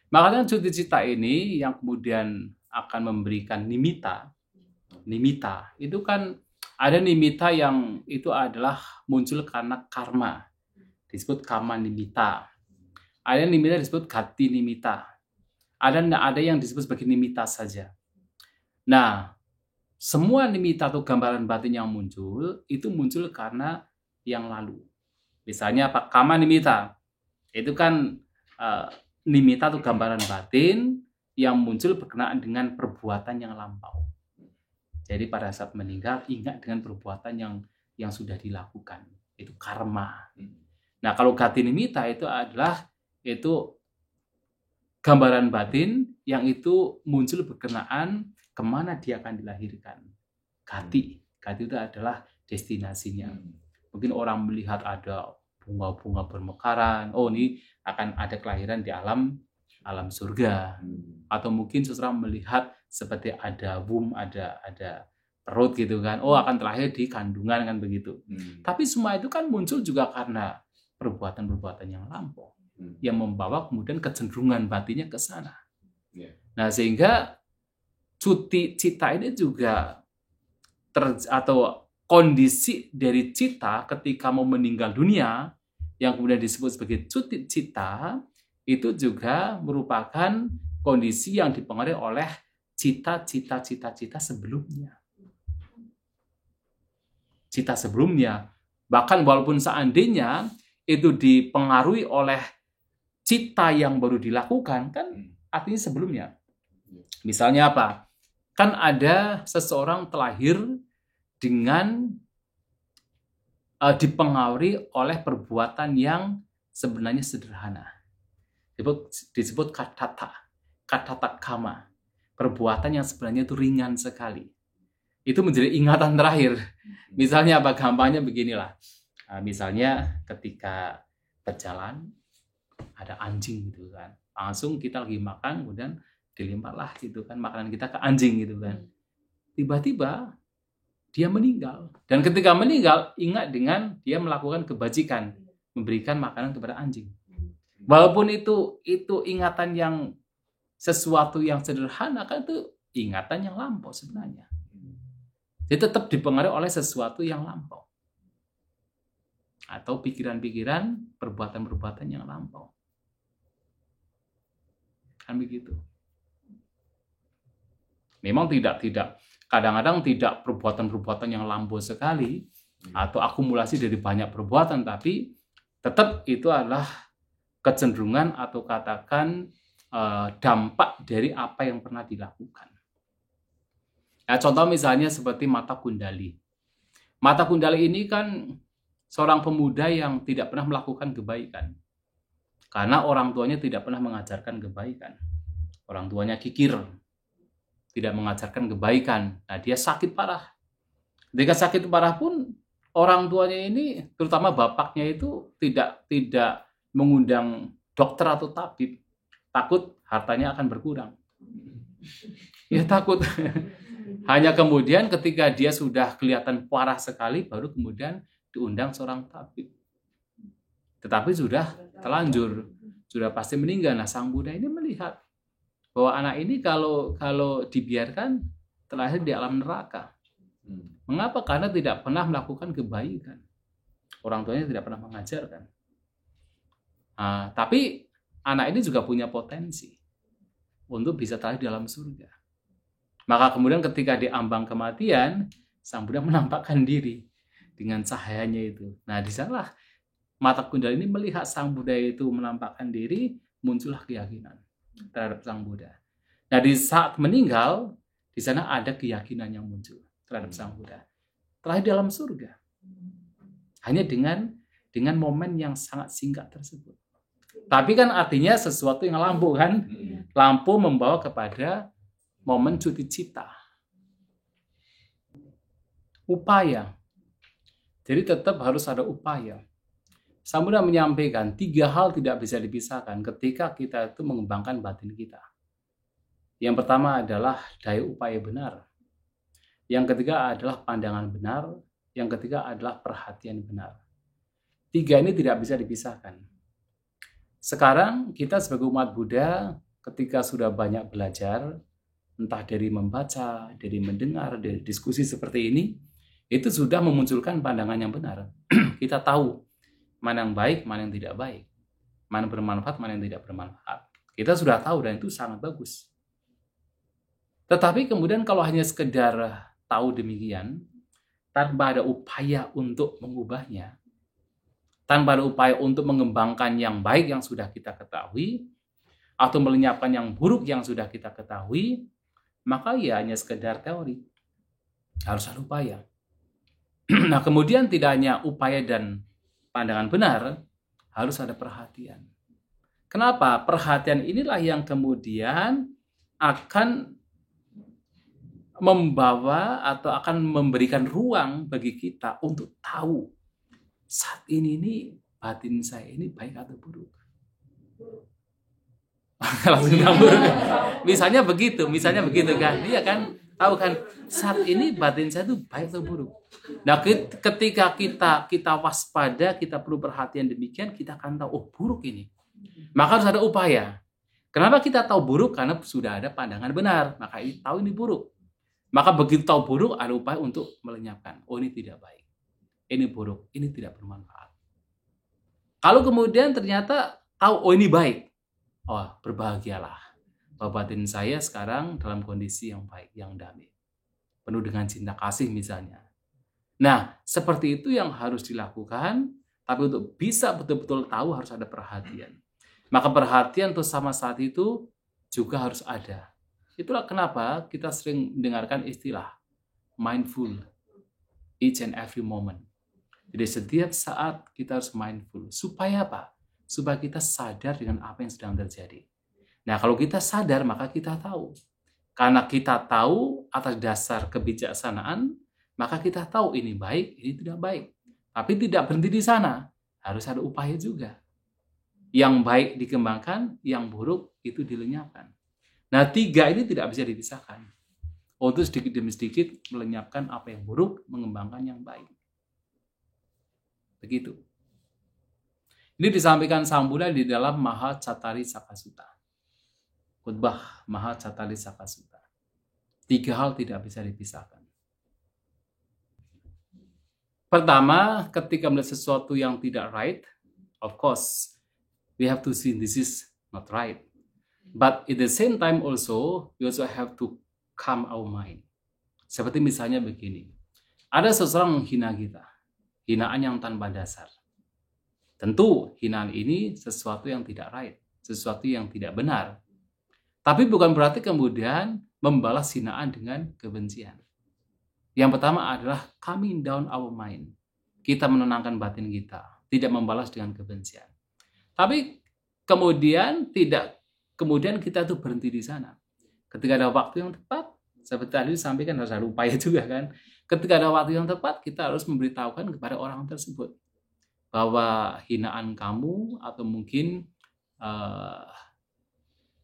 Makanya cuti cita ini yang kemudian akan memberikan nimita. Itu kan ada nimita yang itu adalah muncul karena karma, disebut kama nimita. Ada nimita disebut gati nimita. Ada yang disebut sebagai nimita saja. Nah, semua nimita atau gambaran batin yang muncul itu muncul karena yang lalu. Misalnya kama nimita itu kan nimita atau gambaran batin yang muncul berkenaan dengan perbuatan yang lampau. Jadi pada saat meninggal ingat dengan perbuatan yang sudah dilakukan. Itu karma. Nah kalau gati nimita itu adalah gambaran batin yang itu muncul berkenaan kemana dia akan dilahirkan. Gati itu adalah destinasinya. Mungkin orang melihat ada bunga-bunga bermekaran, oh ini akan ada kelahiran di alam surga. Atau mungkin seseorang melihat seperti ada womb, ada perut gitu kan, oh akan terlahir di kandungan kan begitu. Tapi semua itu kan muncul juga karena perbuatan-perbuatan yang lampau yang membawa kemudian kecenderungan batinnya ke sana. Nah sehingga cuti cita ini juga atau kondisi dari cita ketika mau meninggal dunia yang kemudian disebut sebagai cuti cita itu juga merupakan kondisi yang dipengaruhi oleh cita-cita sebelumnya. Cita sebelumnya, bahkan walaupun seandainya itu dipengaruhi oleh cita yang baru dilakukan, kan artinya sebelumnya. Misalnya apa? Kan ada seseorang terlahir dengan dipengaruhi oleh perbuatan yang sebenarnya sederhana. Disebut katata kama. Perbuatan yang sebenarnya itu ringan sekali. Itu menjadi ingatan terakhir. Misalnya apa? Gampangnya beginilah. Misalnya ketika berjalan ada anjing gitu kan. Langsung kita lagi makan kemudian dilemparlah gitu kan makanan kita ke anjing gitu kan. Tiba-tiba dia meninggal. Dan ketika meninggal, ingat dengan dia melakukan kebajikan, memberikan makanan kepada anjing. Walaupun itu ingatan yang sesuatu yang sederhana, kan itu ingatan yang lampau sebenarnya. Dia tetap dipengaruhi oleh sesuatu yang lampau. Atau pikiran-pikiran, perbuatan-perbuatan yang lampau. Kan begitu. Memang tidak kadang-kadang tidak perbuatan-perbuatan yang lampau sekali atau akumulasi dari banyak perbuatan, tapi tetap itu adalah kecenderungan atau katakan dampak dari apa yang pernah dilakukan. Ya, contoh misalnya seperti mata kundali. Mata kundali ini kan seorang pemuda yang tidak pernah melakukan kebaikan. Karena orang tuanya tidak pernah mengajarkan kebaikan. Orang tuanya kikir, tidak mengajarkan kebaikan. Nah, dia sakit parah. Ketika sakit parah pun orang tuanya ini, terutama bapaknya itu tidak mengundang dokter atau tabib. Takut hartanya akan berkurang. Ya takut. Hanya kemudian ketika dia sudah kelihatan parah sekali, baru kemudian diundang seorang tabib. Tetapi sudah terlanjur, sudah pasti meninggal. Nah, sang Buddha ini melihat bahwa anak ini kalau dibiarkan terlahir di alam neraka. Mengapa? Karena tidak pernah melakukan kebaikan. Orang tuanya tidak pernah mengajarkan. Tapi anak ini juga punya potensi untuk bisa terlahir di alam surga. Maka kemudian ketika di ambang kematian, sang Buddha menampakkan diri dengan cahayanya itu. Nah, di sanalah mata kundal ini melihat sang Buddha itu menampakkan diri, muncullah keyakinan terhadap sang Buddha. Nah, di saat meninggal, di sana ada keyakinan yang muncul terhadap sang Buddha. Terlahir di alam surga. Hanya dengan momen yang sangat singkat tersebut. Tapi kan artinya sesuatu yang lampu kan? Lampu membawa kepada momen cuti cita. Upaya. Jadi tetap harus ada upaya. Sang Buddha menyampaikan 3 hal tidak bisa dipisahkan ketika kita itu mengembangkan batin kita. Yang pertama adalah daya upaya benar. Yang ketiga adalah pandangan benar. Yang ketiga adalah perhatian benar. 3 ini tidak bisa dipisahkan. Sekarang kita sebagai umat Buddha ketika sudah banyak belajar, entah dari membaca, dari mendengar, dari diskusi seperti ini, itu sudah memunculkan pandangan yang benar. Kita tahu mana yang baik, mana yang tidak baik. Mana bermanfaat, mana yang tidak bermanfaat. Kita sudah tahu dan itu sangat bagus. Tetapi kemudian kalau hanya sekedar tahu demikian, tanpa ada upaya untuk mengubahnya, tanpa ada upaya untuk mengembangkan yang baik yang sudah kita ketahui, atau melenyapkan yang buruk yang sudah kita ketahui, maka ya hanya sekedar teori. Harus ada upaya. Nah, kemudian tidak hanya upaya dan pandangan benar, harus ada perhatian. Kenapa? Perhatian inilah yang kemudian akan membawa atau akan memberikan ruang bagi kita untuk tahu saat ini batin saya ini baik atau buruk. Langsung nyambur. Misalnya begitu kan. Iya kan? Tahu kan saat ini batin saya itu baik atau buruk. Nah, ketika kita waspada, kita perlu perhatian demikian, kita akan tahu buruk ini. Maka harus ada upaya. Kenapa kita tahu buruk? Karena sudah ada pandangan benar. Maka ini tahu ini buruk. Maka begitu tahu buruk, ada upaya untuk melenyapkan. Ini tidak baik. Ini buruk, ini tidak bermanfaat. Kalau kemudian ternyata tahu ini baik. Berbahagialah bahwa batin saya sekarang dalam kondisi yang baik, yang damai. Penuh dengan cinta kasih misalnya. Nah, seperti itu yang harus dilakukan, tapi untuk bisa betul-betul tahu harus ada perhatian. Maka perhatian untuk sama saat itu juga harus ada. Itulah kenapa kita sering mendengarkan istilah mindful each and every moment. Jadi setiap saat kita harus mindful. Supaya apa? Supaya kita sadar dengan apa yang sedang terjadi. Nah, kalau kita sadar, maka kita tahu. Karena kita tahu atas dasar kebijaksanaan, maka kita tahu ini baik, ini tidak baik. Tapi tidak berhenti di sana. Harus ada upaya juga. Yang baik dikembangkan, yang buruk itu dilenyapkan. Nah, 3 ini tidak bisa dipisahkan. untuk sedikit demi sedikit melenyapkan apa yang buruk, mengembangkan yang baik. Begitu. Ini disampaikan Sang Buddha di dalam Mahacatari Sakasutta. Khutbah Mahacatari Sakasutta. 3 hal tidak bisa dipisahkan. Pertama, ketika melihat sesuatu yang tidak right, of course, we have to see this is not right. But at the same time also, we also have to calm our mind. Seperti misalnya begini. Ada seseorang menghina kita. Hinaan yang tanpa dasar. Tentu hinaan ini sesuatu yang tidak right, sesuatu yang tidak benar. Tapi bukan berarti kemudian membalas hinaan dengan kebencian. Yang pertama adalah calming down our mind. Kita menenangkan batin kita, tidak membalas dengan kebencian. Tapi kemudian kita tuh berhenti di sana. Ketika ada waktu yang tepat, seperti tadi disampaikan harus ada upaya juga kan. Ketika ada waktu yang tepat, kita harus memberitahukan kepada orang tersebut bahwa hinaan kamu atau mungkin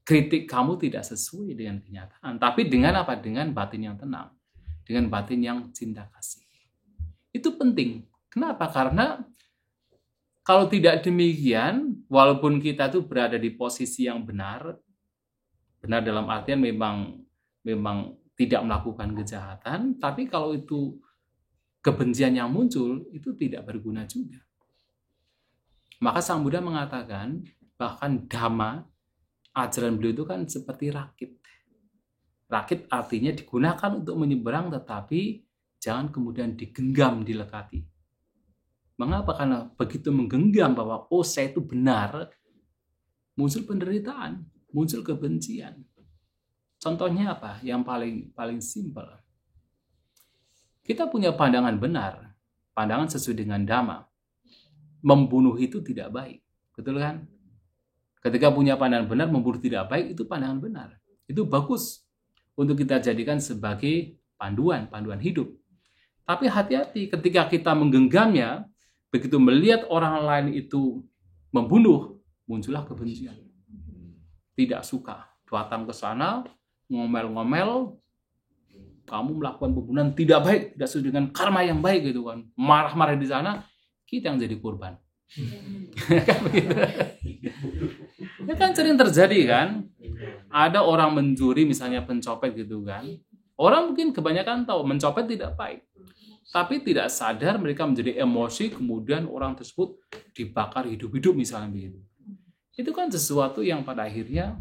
kritik kamu tidak sesuai dengan kenyataan. Tapi dengan apa? Dengan batin yang tenang. Dengan batin yang cinta kasih. Itu penting. Kenapa? Karena kalau tidak demikian, walaupun kita tuh berada di posisi yang benar dalam artian memang tidak melakukan kejahatan, tapi kalau itu kebencian yang muncul, itu tidak berguna juga. Maka Sang Buddha mengatakan, bahkan Dhamma, ajaran beliau itu kan seperti rakit. Rakit artinya digunakan untuk menyeberang, tetapi jangan kemudian digenggam, dilekati. Mengapa? Karena begitu menggenggam bahwa saya itu benar, muncul penderitaan, muncul kebencian. Contohnya apa? Yang paling simpel. Kita punya pandangan benar, pandangan sesuai dengan Dhamma. Membunuh itu tidak baik. Betul kan? Ketika punya pandangan benar, membunuh tidak baik, itu pandangan benar. Itu bagus untuk kita jadikan sebagai panduan hidup. Tapi hati-hati ketika kita menggenggamnya, begitu melihat orang lain itu membunuh, muncullah kebencian. Tidak suka. Datang ke sana, ngomel-ngomel, kamu melakukan pembunuhan tidak baik, tidak sesuai dengan karma yang baik gitu kan. Marah-marah di sana, kita yang jadi korban. Kan begitu. Ya kan sering terjadi kan. Ada orang mencuri misalnya pencopet gitu kan. Orang mungkin kebanyakan tahu mencopet tidak baik. Tapi tidak sadar mereka menjadi emosi, kemudian orang tersebut dibakar hidup-hidup misalnya begitu. Itu kan sesuatu yang pada akhirnya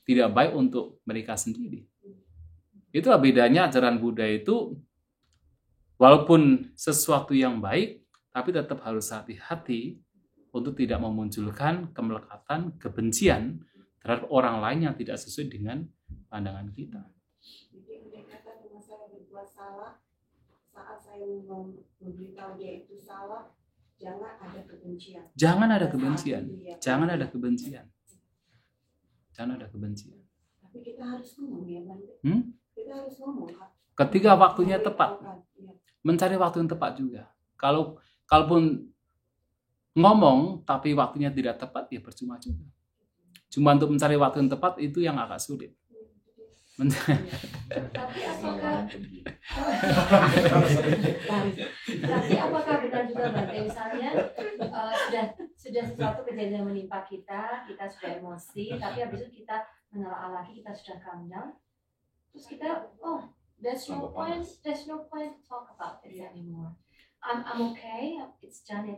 tidak baik untuk mereka sendiri. Itulah bedanya ajaran Buddha itu, walaupun sesuatu yang baik, tapi tetap harus hati-hati untuk tidak memunculkan kemelekatan, kebencian terhadap orang lain yang tidak sesuai dengan pandangan kita. Jadi andai kata teman saya berbuat salah, saat saya memberitahu dia itu salah, jangan ada kebencian. Jangan ada kebencian. Jangan ada kebencian. Jangan ada kebencian. Tapi kita harus ngomong ya, Bante. Kita harus ngomong. Ketika waktunya tepat. Mencari waktu yang tepat juga. Kalaupun ngomong tapi waktunya tidak tepat, ya percuma juga. Cuma untuk mencari waktu yang tepat itu yang agak sulit. Tapi apakah benar juga Bante, misalnya sudah sesuatu kejadian menimpa kita sudah emosi, tapi habis itu kita menelaah lagi, kita sudah calm down, terus kita there's no point to talk about this anymore. I'm okay, it's done.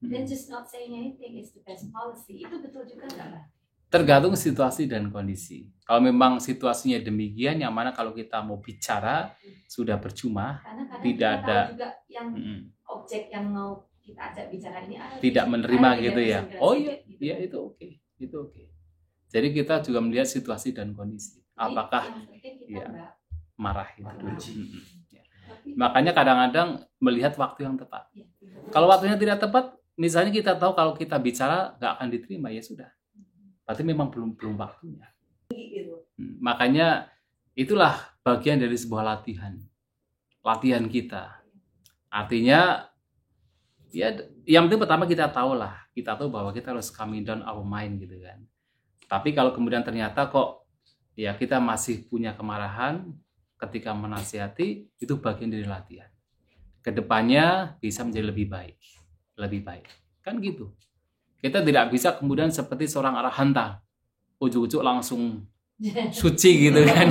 Then just not saying anything is the best policy. Itu betul juga nggak, Bang? Tergantung situasi dan kondisi. Kalau memang situasinya demikian, yang mana kalau kita mau bicara sudah percuma, tidak ada juga yang objek yang mau kita ajak bicara ini tidak menerima gitu ya. Oh iya, itu oke. Jadi kita juga melihat situasi dan kondisi. Apakah marah itu. Makanya kadang-kadang melihat waktu yang tepat. Kalau waktunya tidak tepat, misalnya kita tahu kalau kita bicara nggak akan diterima, ya sudah. Berarti memang belum waktunya. Makanya itulah bagian dari sebuah latihan kita. Artinya ya yang penting pertama kita tahu bahwa kita harus calming down our mind gitu kan. Tapi kalau kemudian ternyata kok ya kita masih punya kemarahan, ketika menasihati itu bagian dari latihan. Kedepannya bisa menjadi lebih baik, kan gitu. Kita tidak bisa kemudian seperti seorang arahanta, ujuk-ujuk langsung suci gitu kan.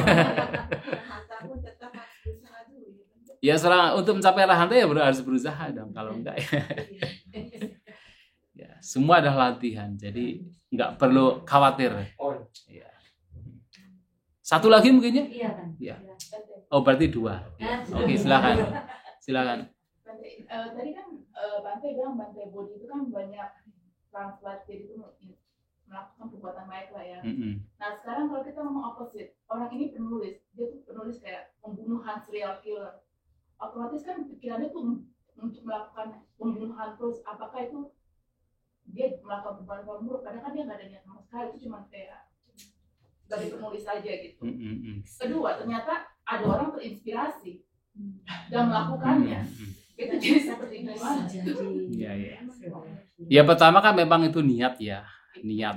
Pun tetap harus berusaha dulu. Ya untuk mencapai arahanta ya harus berusaha dong, kalau enggak ya semua adalah latihan, jadi nggak perlu khawatir. Ya. Satu lagi mungkin ya? Iya kan. Ya. Oh berarti 2. Oke, silakan. Tadi kan Bante bilang Bante Bodhi itu kan banyak translate, jadi itu melakukan perbuatan baik lah ya. Nah sekarang kalau kita ngomong opposite, orang ini penulis, dia tuh penulis kayak pembunuhan serial killer, otomatis kan pikirannya tuh untuk melakukan pembunuhan terus, apakah itu dia melakukan perbuatan buruk? Karena kan dia nggak ada niat sama sekali, itu cuma kayak sebagai penulis aja gitu. Kedua, ternyata ada orang terinspirasi dan melakukannya. Itu jadi seperti gimana? Ya pertama kan memang itu niat ya, niat.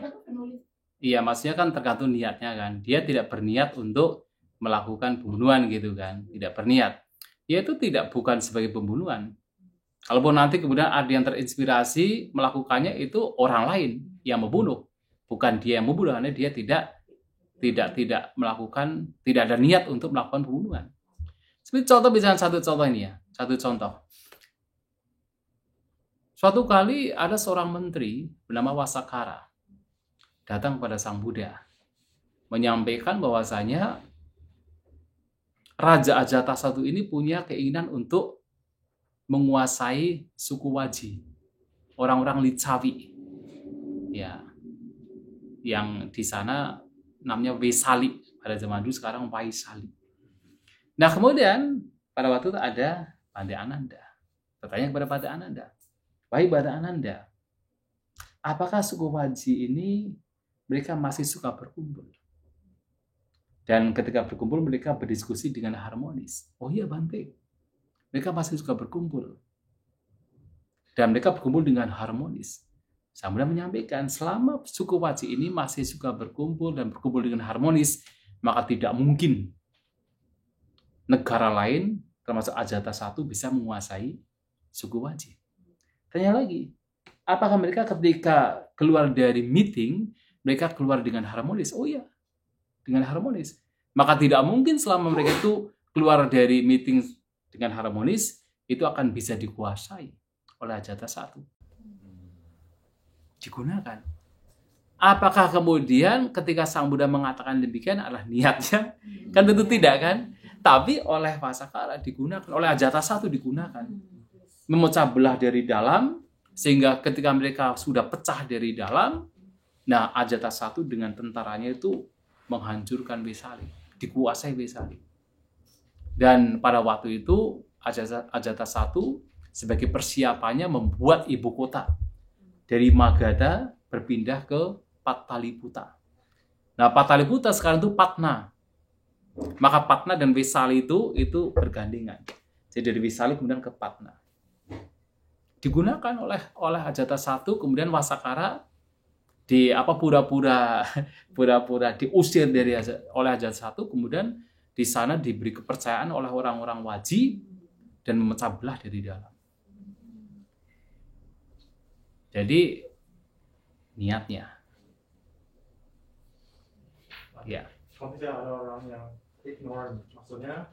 Iya, maksudnya kan tergantung niatnya kan. Dia tidak berniat untuk melakukan pembunuhan gitu kan, tidak berniat. Ya itu bukan sebagai pembunuhan. Kalaupun nanti kemudian ada yang terinspirasi melakukannya, itu orang lain yang membunuh, bukan dia yang membunuh, karena dia tidak melakukan, tidak ada niat untuk melakukan pembunuhan. Seperti contoh, misalnya satu contoh ini ya, satu contoh. Suatu kali ada seorang menteri bernama Wasakara datang pada Sang Buddha menyampaikan bahwasanya Raja Ajatasattu ini punya keinginan untuk menguasai suku Waji, orang-orang Licawi, ya, yang di sana namanya Vesali pada zaman dulu, sekarang Waisali. Nah kemudian pada waktu itu ada Bante Ananda bertanya kepada Bante Ananda, wahai Bante Ananda, apakah suku Waji ini mereka masih suka berkumpul? Dan ketika berkumpul mereka berdiskusi dengan harmonis. Oh iya Bante, mereka masih suka berkumpul. Dan mereka berkumpul dengan harmonis. Sang Buddha menyampaikan, selama suku Waji ini masih suka berkumpul dan berkumpul dengan harmonis, maka tidak mungkin negara lain, termasuk Ajatasattu, bisa menguasai suku Waji. Tanya lagi, apakah mereka ketika keluar dari meeting, mereka keluar dengan harmonis? Oh iya, dengan harmonis. Maka tidak mungkin selama mereka itu keluar dari meeting dengan harmonis, itu akan bisa dikuasai oleh Ajatasattu. Digunakan. Apakah kemudian ketika Sang Buddha mengatakan demikian adalah niatnya? Kan tentu tidak kan? Tapi oleh Wasakara digunakan, oleh Ajatasattu digunakan. Memecah belah dari dalam, sehingga ketika mereka sudah pecah dari dalam, nah Ajatasattu dengan tentaranya itu menghancurkan Vesali, dikuasai Vesali. Dan pada waktu itu Ajatasattu sebagai persiapannya membuat ibu kota dari Magadha berpindah ke Pataliputra. Nah Pataliputra sekarang itu Patna. Maka Patna dan Vesali itu bergandengan. Jadi dari Vesali kemudian ke Patna. Digunakan oleh Ajatasattu, kemudian Wasakara pura-pura diusir oleh Ajatasattu, kemudian di sana diberi kepercayaan oleh orang-orang Waji dan memecah belah dari dalam. Jadi niatnya. Ya. Kalau misalnya ada orang yang ignore, maksudnya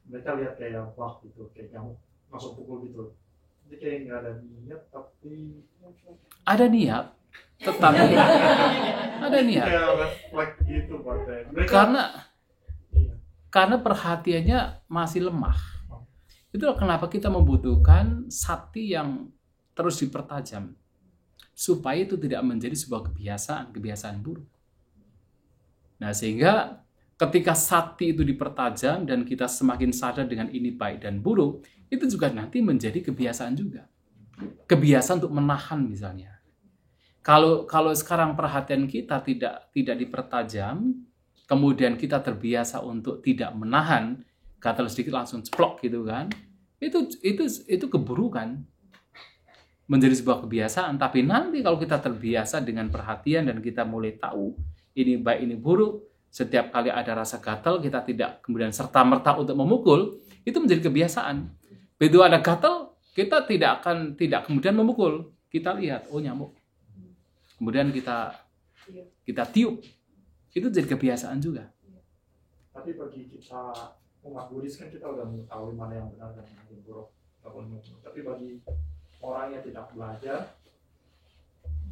mereka lihat kayak wah gitu, kayak kamu masuk pukul gitu. Jadi kayak nggak ada niat, tapi ada niat, tetapi ada niat. Kayak reflect gitu, mereka, karena perhatiannya masih lemah. Itulah kenapa kita membutuhkan sakti yang terus dipertajam, supaya itu tidak menjadi sebuah kebiasaan buruk. Nah, sehingga ketika sakti itu dipertajam dan kita semakin sadar dengan ini baik dan buruk, itu juga nanti menjadi kebiasaan juga. Kebiasaan untuk menahan misalnya. Kalau sekarang perhatian kita tidak dipertajam, kemudian kita terbiasa untuk tidak menahan, gatal sedikit langsung ceplok gitu kan. Itu keburukan. Menjadi sebuah kebiasaan, tapi nanti kalau kita terbiasa dengan perhatian dan kita mulai tahu ini baik ini buruk, Setiap kali ada rasa gatal, kita tidak kemudian serta-merta untuk memukul, itu menjadi kebiasaan. Begitu ada gatal, kita tidak kemudian memukul. Kita lihat, oh nyamuk. Kemudian kita tiup. Itu jadi kebiasaan juga. Tapi bagi kita umat Buddhis kan kita udah mengetahui mana yang benar dan mana yang buruk. Tapi bagi orang yang tidak belajar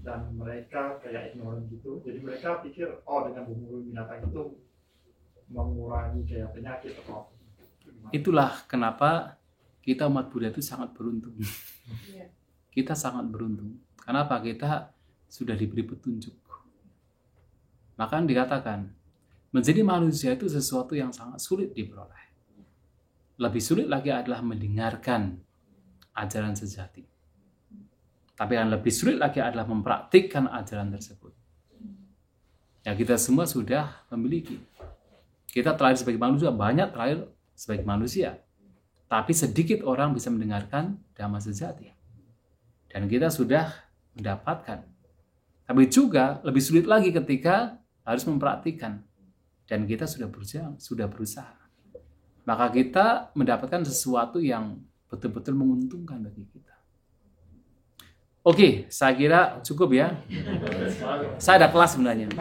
dan mereka kayak ignorant gitu, jadi mereka pikir dengan memukul binatang itu mengurangi kayak penyakit atau Itulah kenapa kita umat Buddha itu sangat beruntung. Kita sangat beruntung. Kenapa? Kita sudah diberi petunjuk. Maka dikatakan menjadi manusia itu sesuatu yang sangat sulit diperoleh. Lebih sulit lagi adalah mendengarkan ajaran sejati. Tapi yang lebih sulit lagi adalah mempraktikkan ajaran tersebut. Ya, kita semua sudah memiliki. Kita terlahir sebagai manusia, banyak terlahir sebagai manusia. Tapi sedikit orang bisa mendengarkan dhamma sejati. Dan kita sudah mendapatkan. Tapi juga lebih sulit lagi ketika harus mempraktikkan. Dan kita sudah berusaha. Maka kita mendapatkan sesuatu yang betul-betul menguntungkan bagi kita. Oke, saya kira cukup ya. Saya ada kelas sebenarnya.